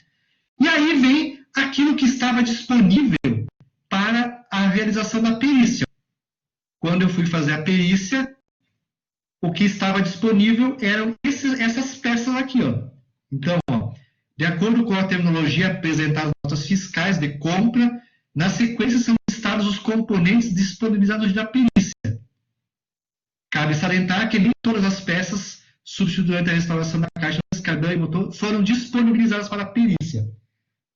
E aí vem aquilo que estava disponível para a realização da perícia. Quando eu fui fazer a perícia, o que estava disponível eram essas peças aqui. Ó. Então, ó, de acordo com a terminologia apresentada nas notas fiscais de compra, na sequência são listados os componentes disponibilizados da perícia. Cabe salientar que nem todas as peças substituídas durante a restauração da caixa, escadão e motor foram disponibilizadas para a perícia.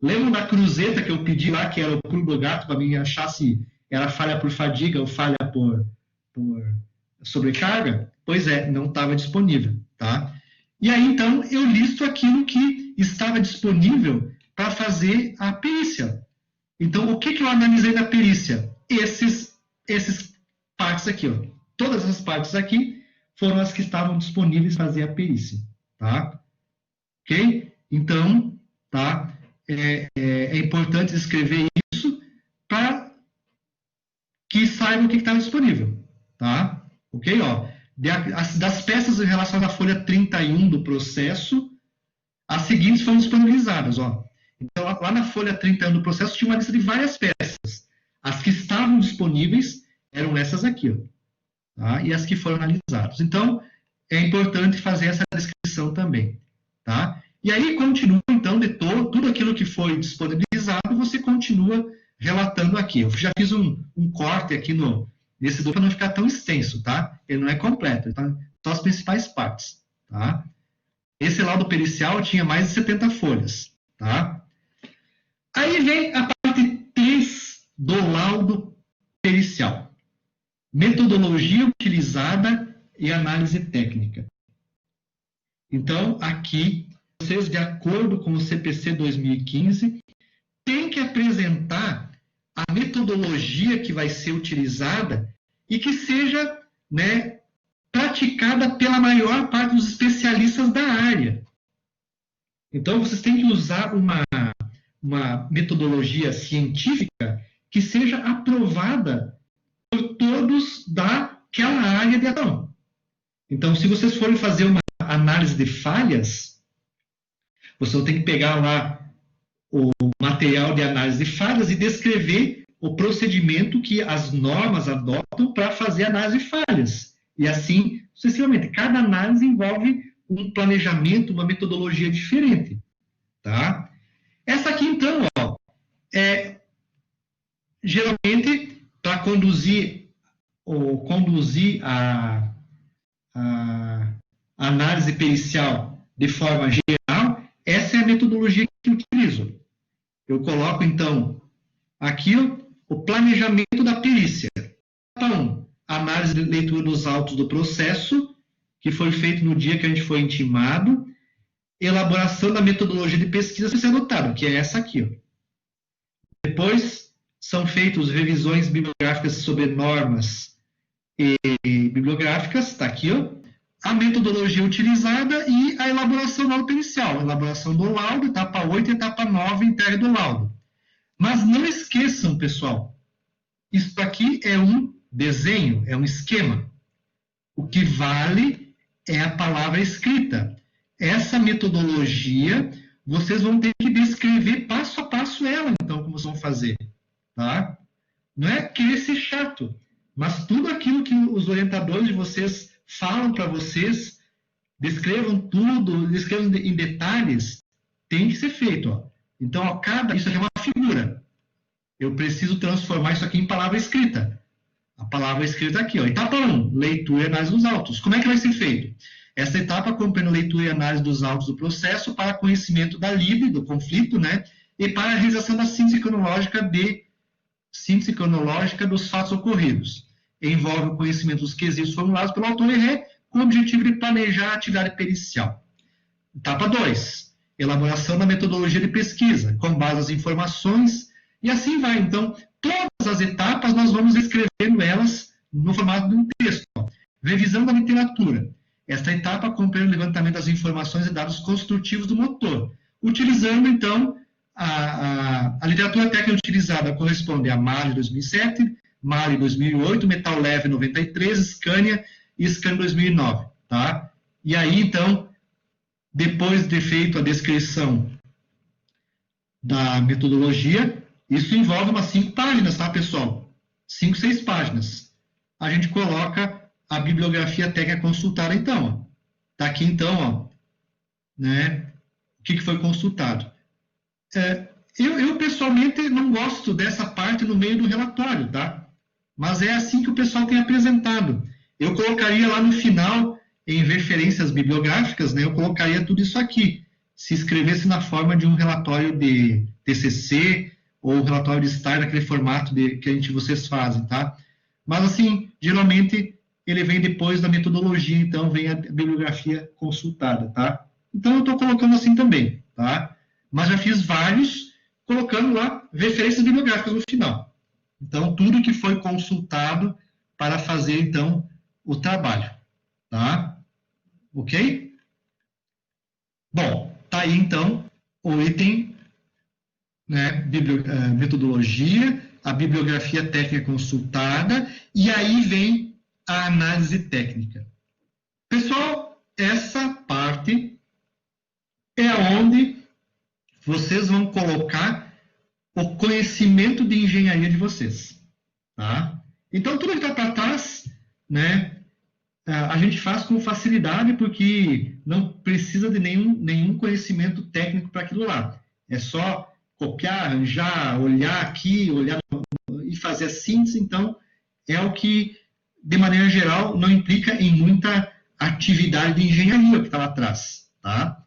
Lembram da cruzeta que eu pedi lá, que era o pulo do gato, para mim achar se era falha por fadiga ou falha por sobrecarga? Pois é, não estava disponível. Tá? E aí, então, eu listo aquilo que estava disponível para fazer a perícia. Então, o que eu analisei na perícia? Esses partes aqui. Ó. Todas as partes aqui foram as que estavam disponíveis para fazer a perícia. Tá? Ok? Então, tá? É importante escrever isso para que saibam o que estava disponível. Tá? Ok? Ó, das peças em relação à folha 31 do processo, as seguintes foram disponibilizadas. Ó. Então, lá na folha 31 do processo tinha uma lista de várias peças. As que estavam disponíveis eram essas aqui, ó, tá? E as que foram analisadas. Então, é importante fazer essa descrição também, tá? E aí continua, então, de tudo aquilo que foi disponibilizado, você continua relatando aqui. Eu já fiz um corte aqui nesse documento para não ficar tão extenso, tá? Ele não é completo, tá? Só as principais partes, tá? Esse laudo pericial tinha mais de 70 folhas, tá? Aí vem a parte 3 do laudo pericial. Metodologia utilizada e análise técnica. Então, aqui, vocês, de acordo com o CPC 2015, têm que apresentar a metodologia que vai ser utilizada e que seja, né, praticada pela maior parte dos especialistas da área. Então, vocês têm que usar uma metodologia científica que seja aprovada por todos daquela área de ação. Então, se vocês forem fazer uma análise de falhas, vocês têm que pegar lá o material de análise de falhas e descrever o procedimento que as normas adotam para fazer análise de falhas. E assim, sucessivamente. Cada análise envolve um planejamento, uma metodologia diferente. Tá? Essa aqui, então, ó, geralmente, para conduzir a análise pericial de forma geral, essa é a metodologia que eu utilizo. Eu coloco, então, aqui o planejamento da perícia. Então, análise de leitura dos autos do processo, que foi feito no dia que a gente foi intimado, elaboração da metodologia de pesquisa que ser adotado, que é essa aqui. Ó. Depois, são feitas revisões bibliográficas sobre normas e bibliográficas, está aqui, ó, a metodologia utilizada e a elaboração do laudo pericial. Elaboração do laudo, etapa 8 e etapa 9, entrega do laudo. Mas não esqueçam, pessoal, isso aqui é um desenho, é um esquema. O que vale é a palavra escrita. Essa metodologia, vocês vão ter que descrever passo a passo ela, então, como vocês vão fazer. Tá? Não é querer ser chato, mas tudo aquilo que os orientadores de vocês falam para vocês, descrevam tudo, descrevam em detalhes, tem que ser feito. Ó. Então, ó, isso aqui é uma figura. Eu preciso transformar isso aqui em palavra escrita. A palavra escrita aqui, ó. Etapa 1, leitura e análise dos autos. Como é que vai ser feito? Essa etapa compreende leitura e análise dos autos do processo para conhecimento da lide, do conflito, né? E para a realização da síntese cronológica dos fatos ocorridos. Envolve o conhecimento dos quesitos formulados pelo autor e ré, com o objetivo de planejar a atividade pericial. Etapa 2, elaboração da metodologia de pesquisa, com base nas informações, e assim vai. Então, todas as etapas nós vamos escrevendo elas no formato de um texto. Ó. Revisão da literatura. Esta etapa compreende o levantamento das informações e dados construtivos do motor, utilizando, então, a literatura técnica utilizada corresponde a Mali 2007, Mali 2008, Metal Leve 93, Scania e Scania 2009. Tá? E aí, então, depois de feito a descrição da metodologia, isso envolve umas 5 páginas, tá, pessoal? 5, 6 páginas. A gente coloca a bibliografia técnica consultada, então. Está aqui, então, ó, né, o que foi consultado. Eu, pessoalmente, não gosto dessa parte no meio do relatório, tá? Mas é assim que o pessoal tem apresentado. Eu colocaria lá no final, em referências bibliográficas, né, eu colocaria tudo isso aqui. Se escrevesse na forma de um relatório de TCC ou relatório de estágio, naquele formato que vocês fazem, tá? Mas, assim, geralmente, ele vem depois da metodologia, então vem a bibliografia consultada, tá? Então, eu estou colocando assim também, tá? Mas já fiz vários, colocando lá referências bibliográficas no final. Então, tudo que foi consultado para fazer, então, o trabalho, tá? Ok? Bom, tá aí, então, o item, né, metodologia, a bibliografia técnica consultada, e aí vem a análise técnica. Pessoal, essa parte é onde vocês vão colocar o conhecimento de engenharia de vocês. Tá? Então, tudo que está para trás, né, a gente faz com facilidade, porque não precisa de nenhum conhecimento técnico para aquilo lá. É só copiar, arranjar, olhar aqui, olhar e fazer a síntese. Então, é o que, de maneira geral, não implica em muita atividade de engenharia que está lá atrás. Tá?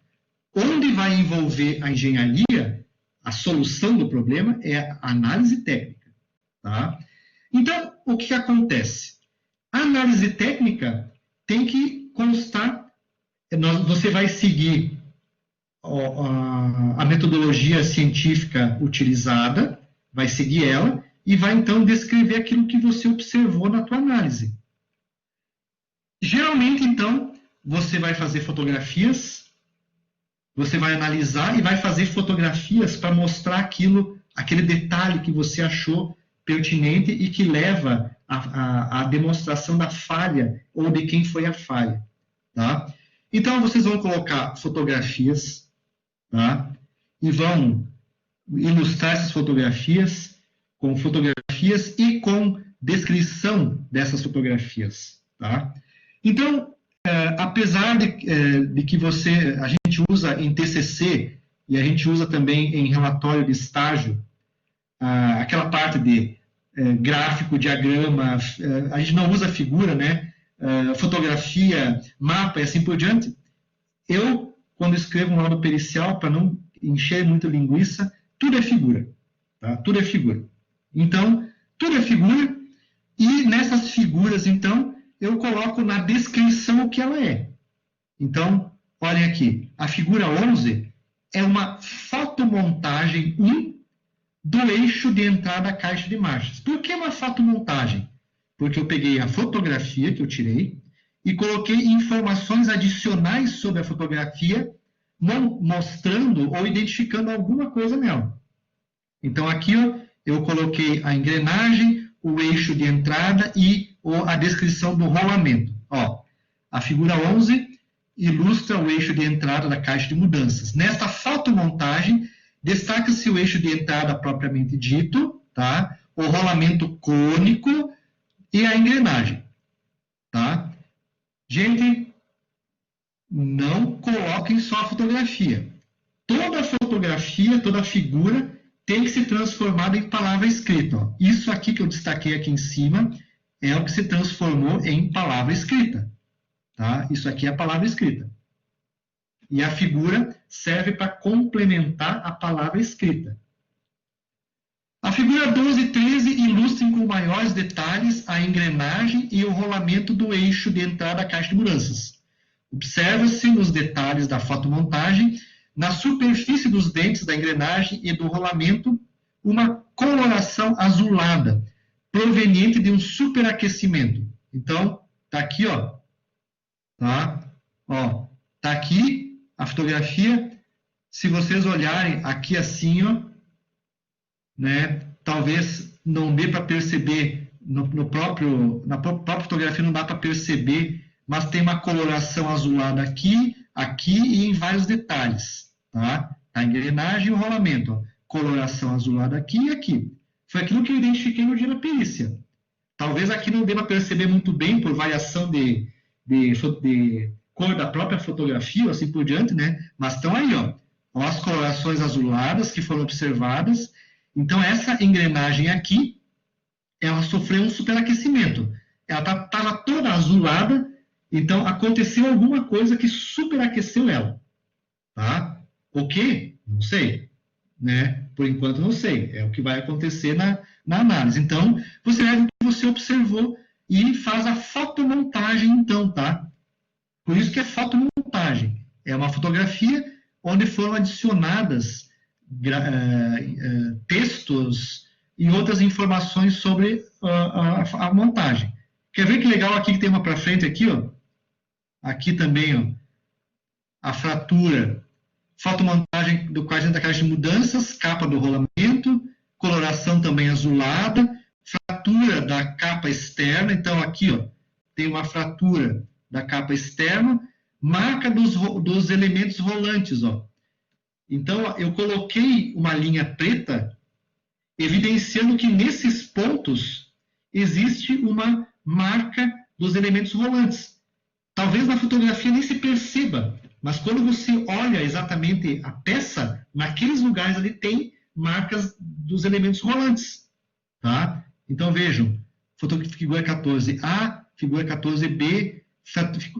Onde vai envolver a engenharia, a solução do problema, é a análise técnica. Tá? Então, o que acontece? A análise técnica tem que constar, você vai seguir a metodologia científica utilizada, vai seguir ela, e vai então descrever aquilo que você observou na tua análise. Geralmente, então, você vai fazer fotografias, você vai analisar e vai fazer fotografias para mostrar aquele detalhe que você achou pertinente e que leva à demonstração da falha ou de quem foi a falha. Tá? Então, vocês vão colocar fotografias, tá? E vão ilustrar essas fotografias e com descrição dessas fotografias. Tá? Então, apesar de que a gente usa em TCC e a gente usa também em relatório de estágio, aquela parte de gráfico, diagrama, a gente não usa figura, né? Fotografia, mapa e assim por diante. Eu, quando escrevo um laudo pericial, para não encher muito linguiça, tudo é figura. Tá? Tudo é figura. Então, tudo é figura, e nessas figuras, então, eu coloco na descrição o que ela é. Então, olhem aqui, a figura 11 é uma fotomontagem 1 do eixo de entrada da caixa de marchas. Por que uma fotomontagem? Porque eu peguei a fotografia que eu tirei e coloquei informações adicionais sobre a fotografia, mostrando ou identificando alguma coisa nela. Então, aqui ó, eu coloquei a engrenagem, o eixo de entrada e a descrição do rolamento. Ó, a figura 11 ilustra o eixo de entrada da caixa de mudanças. Nesta fotomontagem, destaca-se o eixo de entrada propriamente dito, tá? O rolamento cônico e a engrenagem. Tá? Gente, não coloquem só a fotografia. Toda fotografia, toda figura tem que ser transformada em palavra escrita. Ó. Isso aqui que eu destaquei aqui em cima é o que se transformou em palavra escrita. Tá? Isso aqui é a palavra escrita. E a figura serve para complementar a palavra escrita. A figura 12 e 13 ilustram com maiores detalhes a engrenagem e o rolamento do eixo de entrada da caixa de mudanças. Observa-se nos detalhes da fotomontagem, na superfície dos dentes da engrenagem e do rolamento, uma coloração azulada, proveniente de um superaquecimento. Então, está aqui, ó. Tá? Ó, tá aqui a fotografia. Se vocês olharem aqui assim, ó, né, talvez não dê para perceber na própria fotografia não dá para perceber, mas tem uma coloração azulada aqui e em vários detalhes, tá? A engrenagem e o rolamento, ó, coloração azulada aqui e aqui. Foi aquilo que eu identifiquei no dia da perícia. Talvez aqui não dê para perceber muito bem por variação de cor da própria fotografia, assim por diante, né? Mas estão aí, ó, as colorações azuladas que foram observadas. Então, essa engrenagem aqui, ela sofreu um superaquecimento. Ela estava toda azulada, então aconteceu alguma coisa que superaqueceu ela. Tá? O quê? Não sei. Né? Por enquanto, não sei. É o que vai acontecer na análise. Então, você leva o que você observou e faz a fotomontagem, então, tá? Por isso que é fotomontagem. É uma fotografia onde foram adicionadas textos e outras informações sobre a montagem. Quer ver que legal aqui que tem uma para frente aqui, ó? Aqui também, ó, a fratura, fotomontagem do quadrante da caixa de mudanças, capa do rolamento, coloração também azulada, fratura da capa externa. Então aqui, ó, tem uma fratura da capa externa, marca dos elementos rolantes, ó. Então, eu coloquei uma linha preta evidenciando que nesses pontos existe uma marca dos elementos rolantes. Talvez na fotografia nem se perceba, mas quando você olha exatamente a peça, naqueles lugares ali tem marcas dos elementos rolantes. Tá? Então, vejam, figura 14A, figura 14B,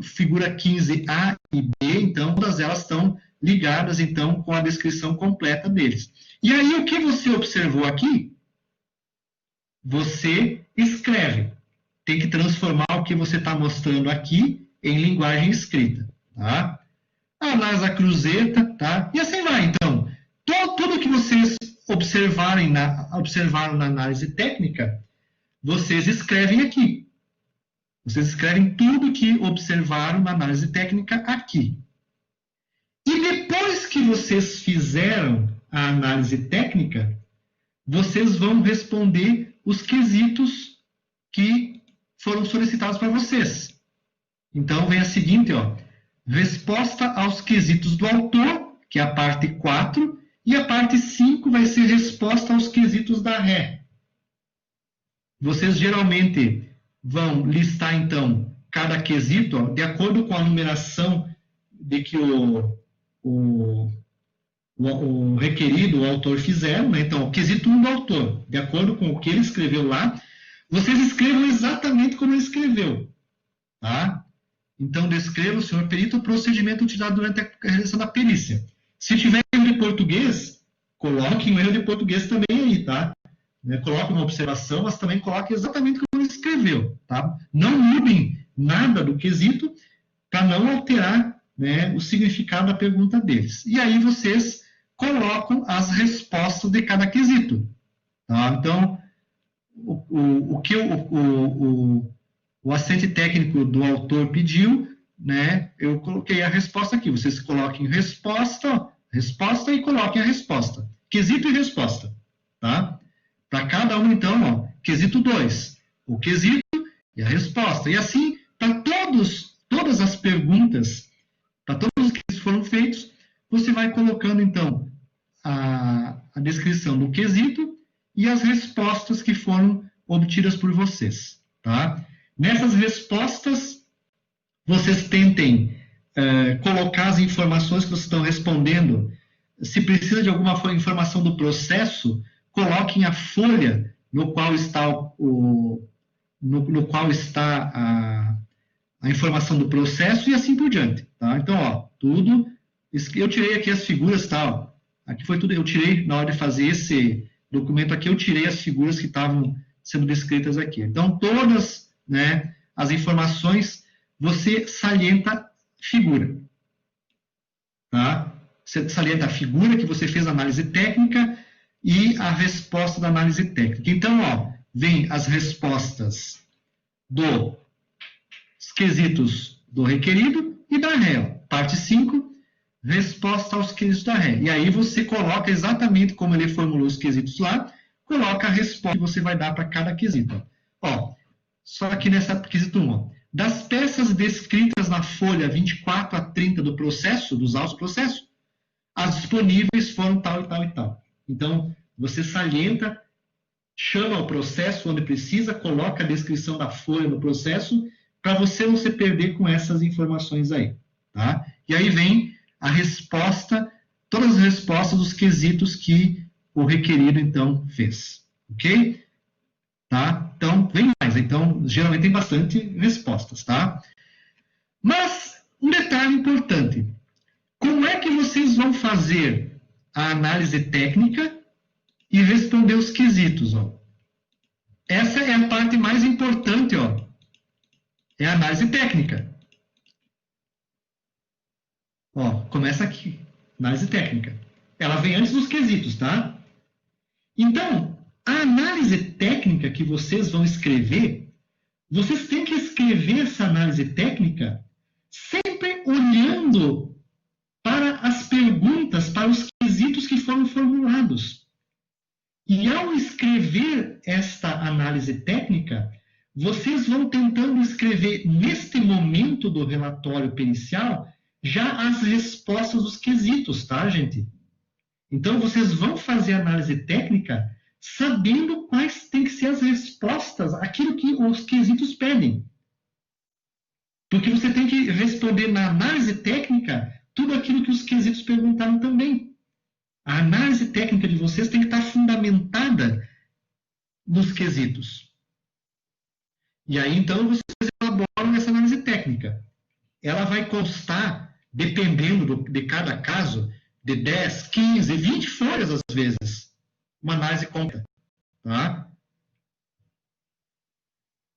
figura 15A e B, então, todas elas estão ligadas, então, com a descrição completa deles. E aí, o que você observou aqui, você escreve. Tem que transformar o que você está mostrando aqui em linguagem escrita. Tá? Análise da cruzeta, tá? E assim vai, então. Tudo que vocês observaram na análise técnica, vocês escrevem aqui. Vocês escrevem tudo que observaram na análise técnica aqui. E depois que vocês fizeram a análise técnica, vocês vão responder os quesitos que foram solicitados para vocês. Então, vem a seguinte, ó, resposta aos quesitos do autor, que é a parte 4, e a parte 5 vai ser resposta aos quesitos da ré. Vocês geralmente vão listar, então, cada quesito, ó, de acordo com a numeração de que o requerido, o autor fizeram, né? Então, o quesito 1 do autor, de acordo com o que ele escreveu lá, vocês escrevam exatamente como ele escreveu. Tá? Então, descreva, senhor perito, o procedimento utilizado durante a realização da perícia. Se tiver erro de português, coloque um erro de português também aí, tá? Coloque uma observação, mas também coloque exatamente como ele escreveu, tá? Não mudem nada do quesito para não alterar, né, o significado da pergunta deles. E aí vocês colocam as respostas de cada quesito. Tá? Então, o que o assistente técnico do autor pediu, né, eu coloquei a resposta aqui. Vocês coloquem resposta e coloquem a resposta. Quesito e resposta. Tá? Para cada um, então, ó, quesito 2, o quesito e a resposta. E assim, para todas as perguntas, para todos os que foram feitos, você vai colocando, então, a descrição do quesito e as respostas que foram obtidas por vocês. Tá? Nessas respostas, vocês tentem colocar as informações que vocês estão respondendo. Se precisa de alguma informação do processo, coloquem a folha no qual está, a informação do processo e assim por diante. Tá? Então, ó, tudo. Eu tirei aqui as figuras, tá? Aqui foi tudo. Eu tirei, na hora de fazer esse documento aqui, eu tirei as figuras que estavam sendo descritas aqui. Então, todas, né, as informações, você salienta figura. Tá? Você salienta a figura que você fez a análise técnica e a resposta da análise técnica. Então, ó, vem as respostas dos quesitos do requerido e da ré. Parte 5, resposta aos quesitos da ré. E aí você coloca exatamente como ele formulou os quesitos lá, coloca a resposta que você vai dar para cada quesito. Ó, só aqui nessa quesito 1, ó. Das peças descritas na folha 24 a 30 do processo, dos autos do processo, as disponíveis foram tal e tal e tal. Então, você salienta, chama o processo onde precisa, coloca a descrição da folha no processo, para você não se perder com essas informações aí. Tá? E aí vem a resposta, todas as respostas dos quesitos que o requerido, então, fez. Ok? Tá? Então, vem mais. Então, geralmente tem bastante respostas. Tá? Mas, um detalhe importante. Como é que vocês vão fazer a análise técnica e responder os quesitos? Ó? Essa é a parte mais importante, ó. É a análise técnica. Ó, começa aqui, análise técnica. Ela vem antes dos quesitos, tá? Então, a análise técnica que vocês vão escrever, vocês têm que escrever essa análise técnica sempre olhando para as perguntas, para os quesitos que foram formulados. E ao escrever esta análise técnica, vocês vão tentando escrever, neste momento do relatório pericial, já as respostas dos quesitos, tá, gente? Então, vocês vão fazer análise técnica sabendo quais têm que ser as respostas àquilo que os quesitos pedem. Porque você tem que responder na análise técnica tudo aquilo que os quesitos perguntaram também. A análise técnica de vocês tem que estar fundamentada nos quesitos. E aí, então, vocês elaboram essa análise técnica. Ela vai constar, dependendo de cada caso, de 10, 15, 20 folhas, às vezes. Uma análise completa. Tá?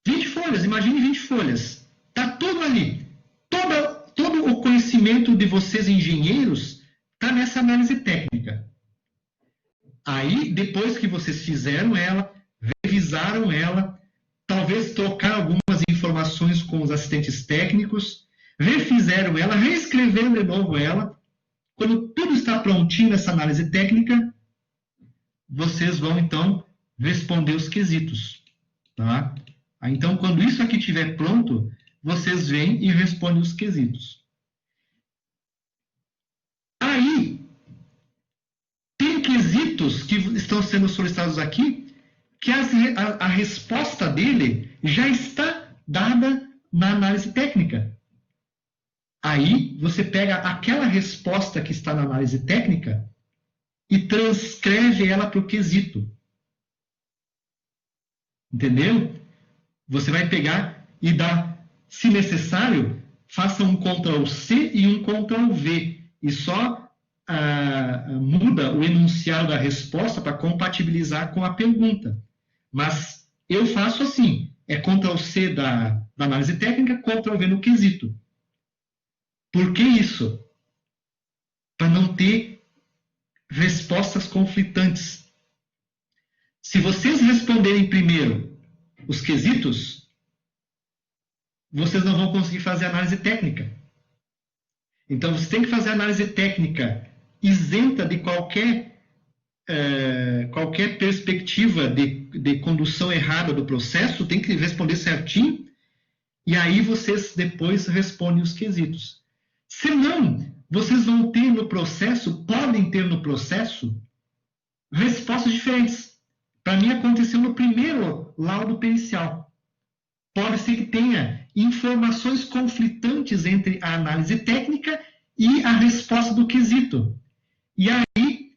20 folhas, imagine 20 folhas. Está tudo ali. Todo o conhecimento de vocês, engenheiros, está nessa análise técnica. Aí, depois que vocês fizeram ela, revisaram ela, talvez trocar algumas informações com os assistentes técnicos, refizeram ela, reescreveram de novo ela. Quando tudo está prontinho nessa análise técnica, vocês vão, então, responder os quesitos. Tá? Então, quando isso aqui estiver pronto, vocês vêm e respondem os quesitos. Aí, tem quesitos que estão sendo solicitados aqui, que a resposta dele já está dada na análise técnica. Aí, você pega aquela resposta que está na análise técnica e transcreve ela para o quesito. Entendeu? Você vai pegar e dar, se necessário, faça um Ctrl+C e um Ctrl+V. E só muda o enunciado da resposta para compatibilizar com a pergunta. Mas eu faço assim, é Ctrl+C da análise técnica, Ctrl+V no quesito. Por que isso? Para não ter respostas conflitantes. Se vocês responderem primeiro os quesitos, vocês não vão conseguir fazer análise técnica. Então, você tem que fazer análise técnica isenta de qualquer perspectiva de condução errada do processo, tem que responder certinho, e aí vocês depois respondem os quesitos. Senão, vocês vão ter no processo, podem ter no processo, respostas diferentes. Para mim, aconteceu no primeiro laudo pericial. Pode ser que tenha informações conflitantes entre a análise técnica e a resposta do quesito. E aí,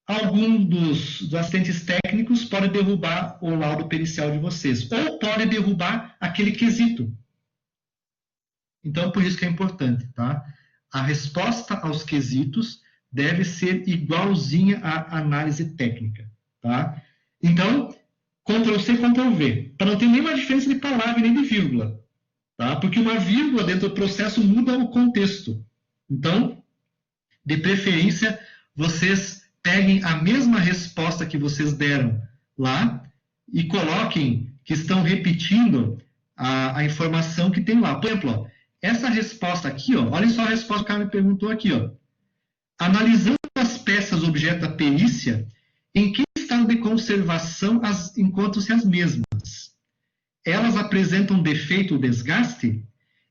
algum dos assistentes técnicos pode derrubar o laudo pericial de vocês, ou pode derrubar aquele quesito. Então, por isso que é importante, tá? A resposta aos quesitos deve ser igualzinha à análise técnica, tá? Então, Ctrl+C, Ctrl+V, para não ter nenhuma diferença de palavra nem de vírgula, tá? Porque uma vírgula dentro do processo muda o contexto. Então, de preferência, vocês peguem a mesma resposta que vocês deram lá e coloquem que estão repetindo a informação que tem lá. Por exemplo, ó, essa resposta aqui, ó, olha só a resposta que o cara me perguntou aqui. Ó. Analisando as peças objeto da perícia, em que estado de conservação encontram-se as mesmas? Elas apresentam defeito ou desgaste?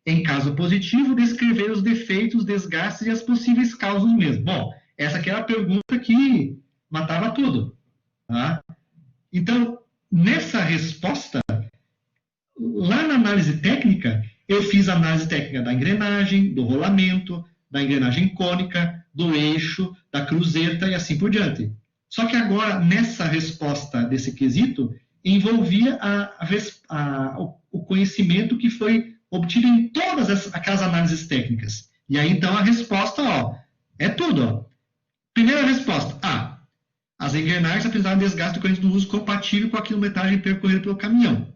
Em caso positivo, descrever os defeitos, desgastes e as possíveis causas mesmo. Bom, essa aqui era a pergunta que matava tudo. Tá? Então, nessa resposta, lá na análise técnica, eu fiz a análise técnica da engrenagem, do rolamento, da engrenagem cônica, do eixo, da cruzeta e assim por diante. Só que agora, nessa resposta desse quesito, envolvia o conhecimento que foi obtido em todas aquelas análises técnicas. E aí, então, a resposta, ó, é tudo. Ó. Primeira resposta, A. As engrenagens apresentaram desgaste decorrente do uso compatível com a quilometragem percorrida pelo caminhão.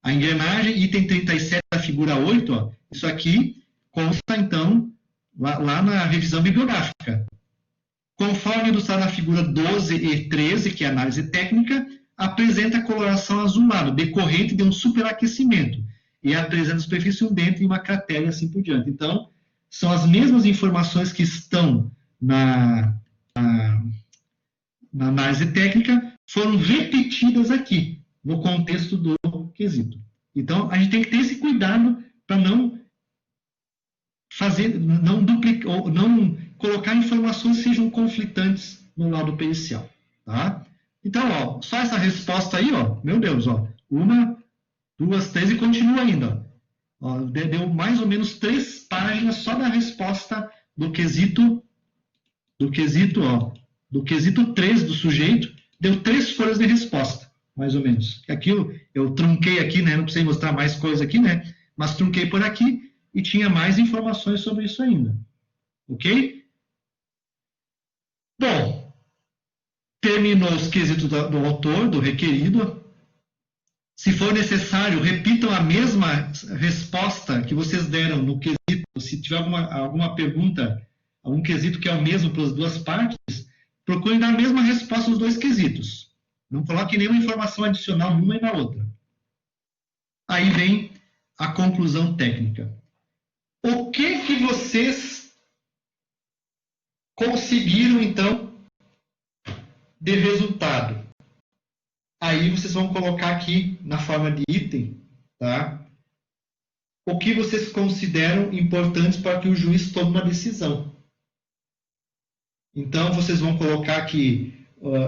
A engrenagem, item 37 da figura 8, ó, isso aqui consta, então, lá na revisão bibliográfica. Conforme ilustrado na figura 12 e 13, que é a análise técnica, apresenta coloração azulada, decorrente de um superaquecimento, e apresenta superfície umedente e uma cratera e assim por diante. Então, são as mesmas informações que estão na análise técnica, foram repetidas aqui, no contexto do quesito. Então, a gente tem que ter esse cuidado para não fazer, não duplicar, ou não colocar informações que sejam conflitantes no laudo pericial, tá? Então, ó, só essa resposta aí, ó, meu Deus, ó, 1, 2, 3 e continua ainda. Ó, deu mais ou menos 3 páginas só da resposta do quesito 3 do sujeito, deu 3 folhas de resposta, mais ou menos. Aquilo eu trunquei aqui, né? Não precisei mostrar mais coisa aqui, né? Mas trunquei por aqui e tinha mais informações sobre isso ainda. Ok? Bom, terminou os quesitos do autor, do requerido. Se for necessário, repitam a mesma resposta que vocês deram no quesito. Se tiver alguma pergunta, algum quesito que é o mesmo para as duas partes, procurem dar a mesma resposta nos 2 quesitos. Não coloquem nenhuma informação adicional numa e na outra. Aí vem a conclusão técnica. O que vocês conseguiram, então, de resultado? Aí vocês vão colocar aqui na forma de item, tá? O que vocês consideram importantes para que o juiz tome uma decisão. Então, vocês vão colocar aqui,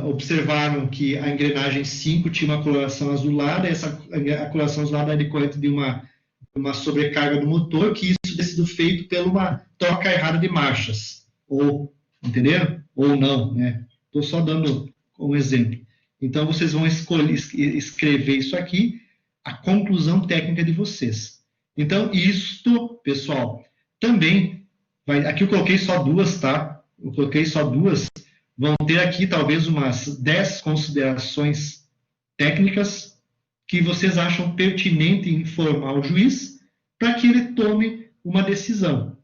observaram que a engrenagem 5 tinha uma coloração azulada, a coloração azulada é decorrente de uma sobrecarga do motor, que isso tem sido feito por uma troca errada de marchas. Ou, entenderam? Ou não, né? Estou só dando um exemplo. Então, vocês vão escrever isso aqui, a conclusão técnica de vocês. Então, isto, pessoal, também, aqui eu coloquei só 2, tá? Eu coloquei só 2, vão ter aqui talvez umas 10 considerações técnicas que vocês acham pertinente informar o juiz para que ele tome uma decisão.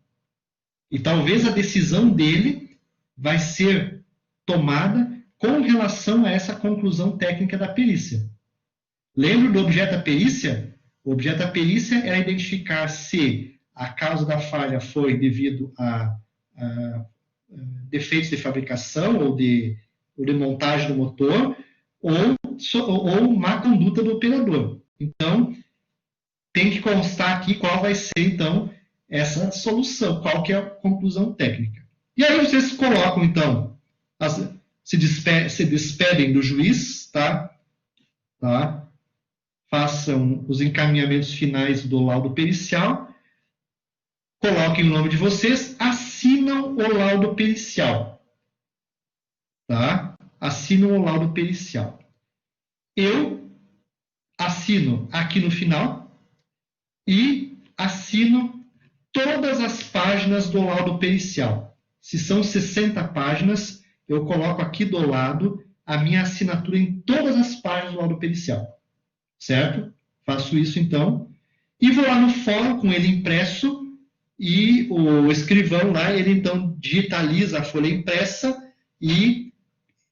E talvez a decisão dele vai ser tomada com relação a essa conclusão técnica da perícia. Lembra do objeto da perícia? O objeto da perícia era identificar se a causa da falha foi devido a defeitos de fabricação ou de montagem do motor ou má conduta do operador. Então, tem que constar aqui qual vai ser, então, essa solução, qual que é a conclusão técnica. E aí vocês colocam, então, se despedem do juiz, tá? Façam os encaminhamentos finais do laudo pericial, coloquem o nome de vocês, assinam o laudo pericial. Tá? Assinam o laudo pericial. Eu assino aqui no final e assino todas as páginas do laudo pericial. Se são 60 páginas, eu coloco aqui do lado a minha assinatura em todas as páginas do laudo pericial. Certo? Faço isso, então. E vou lá no fórum com ele impresso e o escrivão lá, ele, então, digitaliza a folha impressa e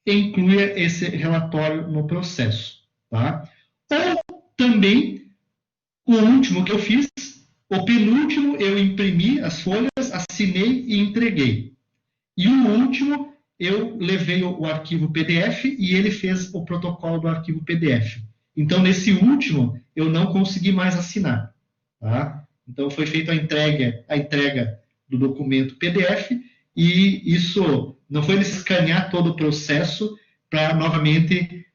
inclui esse relatório no processo. Tá? Ou também, o último que eu fiz, o penúltimo, eu imprimi as folhas, assinei e entreguei. E o último, eu levei o arquivo PDF e ele fez o protocolo do arquivo PDF. Então, nesse último, eu não consegui mais assinar. Tá? Então, foi feita a entrega do documento PDF e isso não foi escanear todo o processo para novamente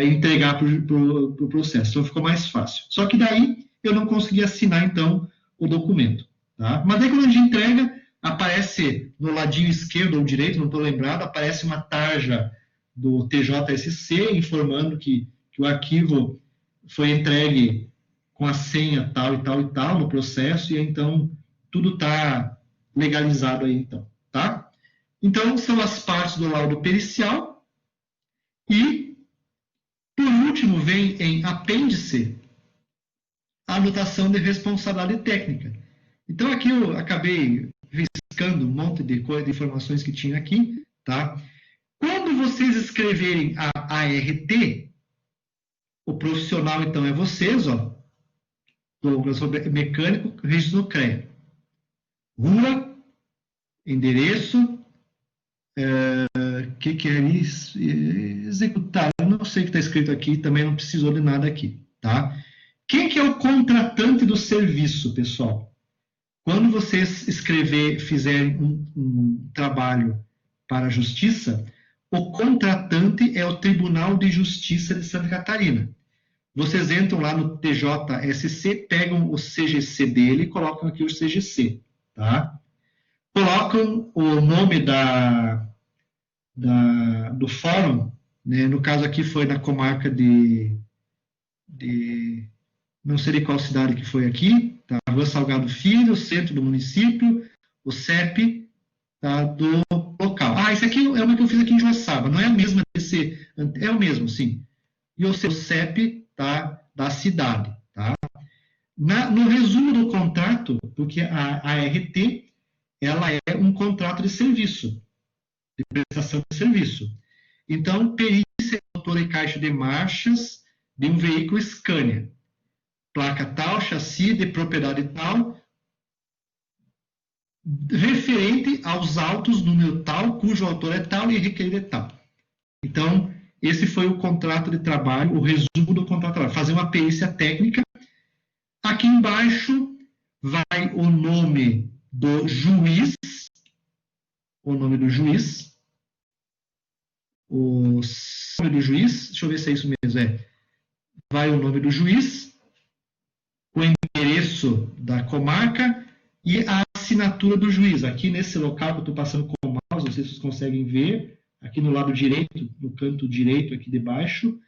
entregar para o processo. Então, ficou mais fácil. Só que daí, eu não consegui assinar, então, o documento. Tá? Mas daí, quando a gente entrega, aparece no ladinho esquerdo ou direito, não estou lembrado, aparece uma tarja do TJSC informando que o arquivo foi entregue com a senha tal e tal e tal no processo, e então tudo está legalizado aí, então, tá? Então, são as partes do laudo pericial. E, por último, vem em apêndice a anotação de responsabilidade técnica. Então, aqui eu acabei riscando um monte de informações que tinha aqui, tá? Quando vocês escreverem a ART, o profissional, então, é vocês, ó. Douglas Mecânico, registro no CREA. Rua, endereço, que quer executar. Eu não sei o que está escrito aqui, também não precisou de nada aqui, tá? Quem que é o contratante do serviço, pessoal? Quando vocês fizerem um trabalho para a justiça, o contratante é o Tribunal de Justiça de Santa Catarina. Vocês entram lá no TJSC, pegam o CGC dele e colocam aqui o CGC, tá? Colocam o nome do fórum, né? No caso aqui foi na comarca de não sei qual cidade que foi aqui, tá? Rua Salgado Filho, centro do município, o CEP, tá? Do local. Esse aqui é uma que eu fiz aqui em Joaçaba, não é a mesma desse, é o mesmo, sim. E o seu CEP, tá? Da cidade, tá? No resumo do contrato, porque a ART, ela é um contrato de serviço, de prestação de serviço. Então, perícia, motor e caixa de marchas de um veículo Scania. Placa tal, chassi de propriedade tal, referente aos autos, número tal, cujo autor é tal e requerido é tal. Então, esse foi o contrato de trabalho, o resumo do contrato de trabalho. Fazer uma perícia técnica. Aqui embaixo vai o nome do juiz, o nome do juiz, deixa eu ver se é isso mesmo, vai o nome do juiz, o endereço da comarca e a assinatura do juiz. Aqui nesse local que eu estou passando com o mouse, não sei se vocês conseguem ver, aqui no lado direito, no canto direito aqui de baixo,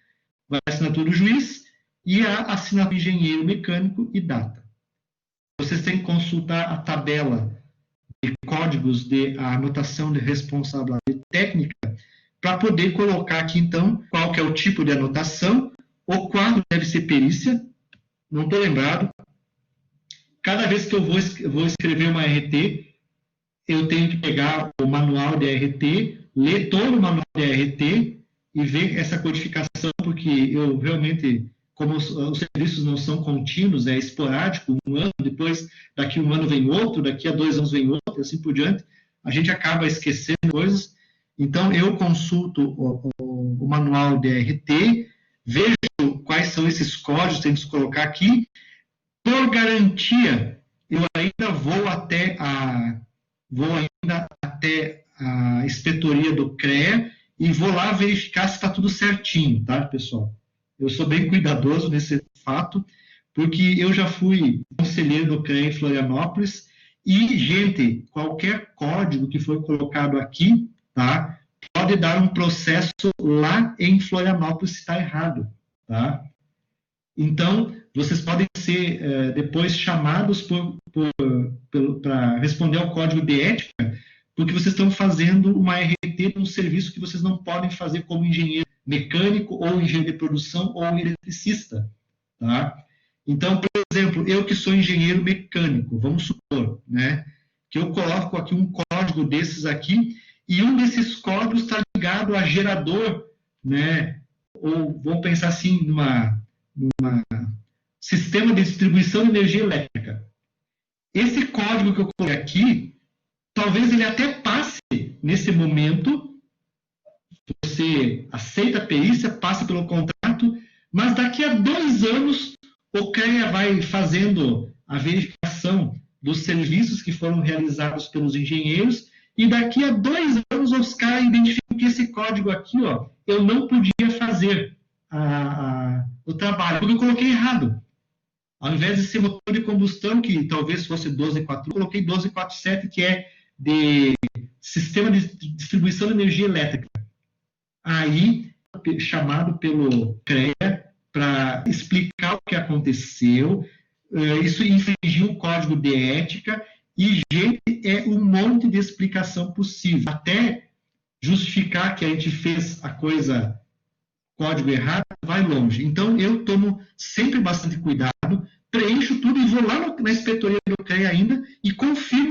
vai a assinatura do juiz e a assinatura do engenheiro mecânico e data. Vocês têm que consultar a tabela de códigos de anotação de responsabilidade técnica para poder colocar aqui, então, qual que é o tipo de anotação, o quadro deve ser perícia, não estou lembrado. Cada vez que eu vou escrever uma RT, eu tenho que pegar o manual de RT, ler todo o manual de RT e ver essa codificação, porque eu realmente, como os serviços não são contínuos, é esporádico, um ano, depois daqui um ano vem outro, daqui a 2 anos vem outro, e assim por diante, a gente acaba esquecendo coisas. Então, eu consulto o manual de RT, vejo quais são esses códigos que temos que colocar aqui. Por garantia, eu ainda vou até a inspetoria do CREA e vou lá verificar se está tudo certinho, tá, pessoal? Eu sou bem cuidadoso nesse fato, porque eu já fui conselheiro do CREA em Florianópolis e, gente, qualquer código que for colocado aqui, tá, pode dar um processo lá em Florianópolis se está errado, tá? Então, vocês podem ser depois chamados para responder ao código de ética, porque vocês estão fazendo uma RT de um serviço que vocês não podem fazer como engenheiro mecânico, ou engenheiro de produção, ou eletricista. Tá? Então, por exemplo, eu que sou engenheiro mecânico, vamos supor, né, que eu coloco aqui um código desses aqui, e um desses códigos está ligado a gerador, né, ou vamos pensar assim, numa sistema de distribuição de energia elétrica. Esse código que eu coloquei aqui, talvez ele até passe nesse momento, você aceita a perícia, passa pelo contrato, mas daqui a 2 anos o CREA vai fazendo a verificação dos serviços que foram realizados pelos engenheiros, e daqui a 2 anos os caras identificam que esse código aqui, eu não podia fazer o trabalho, porque eu coloquei errado. Ao invés de ser motor de combustão, que talvez fosse 12.4, eu coloquei 12.47, que é de sistema de distribuição de energia elétrica. Aí, chamado pelo CREA para explicar o que aconteceu, isso infringiu o código de ética, e, gente, é um monte de explicação possível. Até justificar que a gente fez a coisa, código errado, vai longe. Então, eu tomo sempre bastante cuidado, preencho tudo e vou lá na inspetoria do CREA ainda e confirmo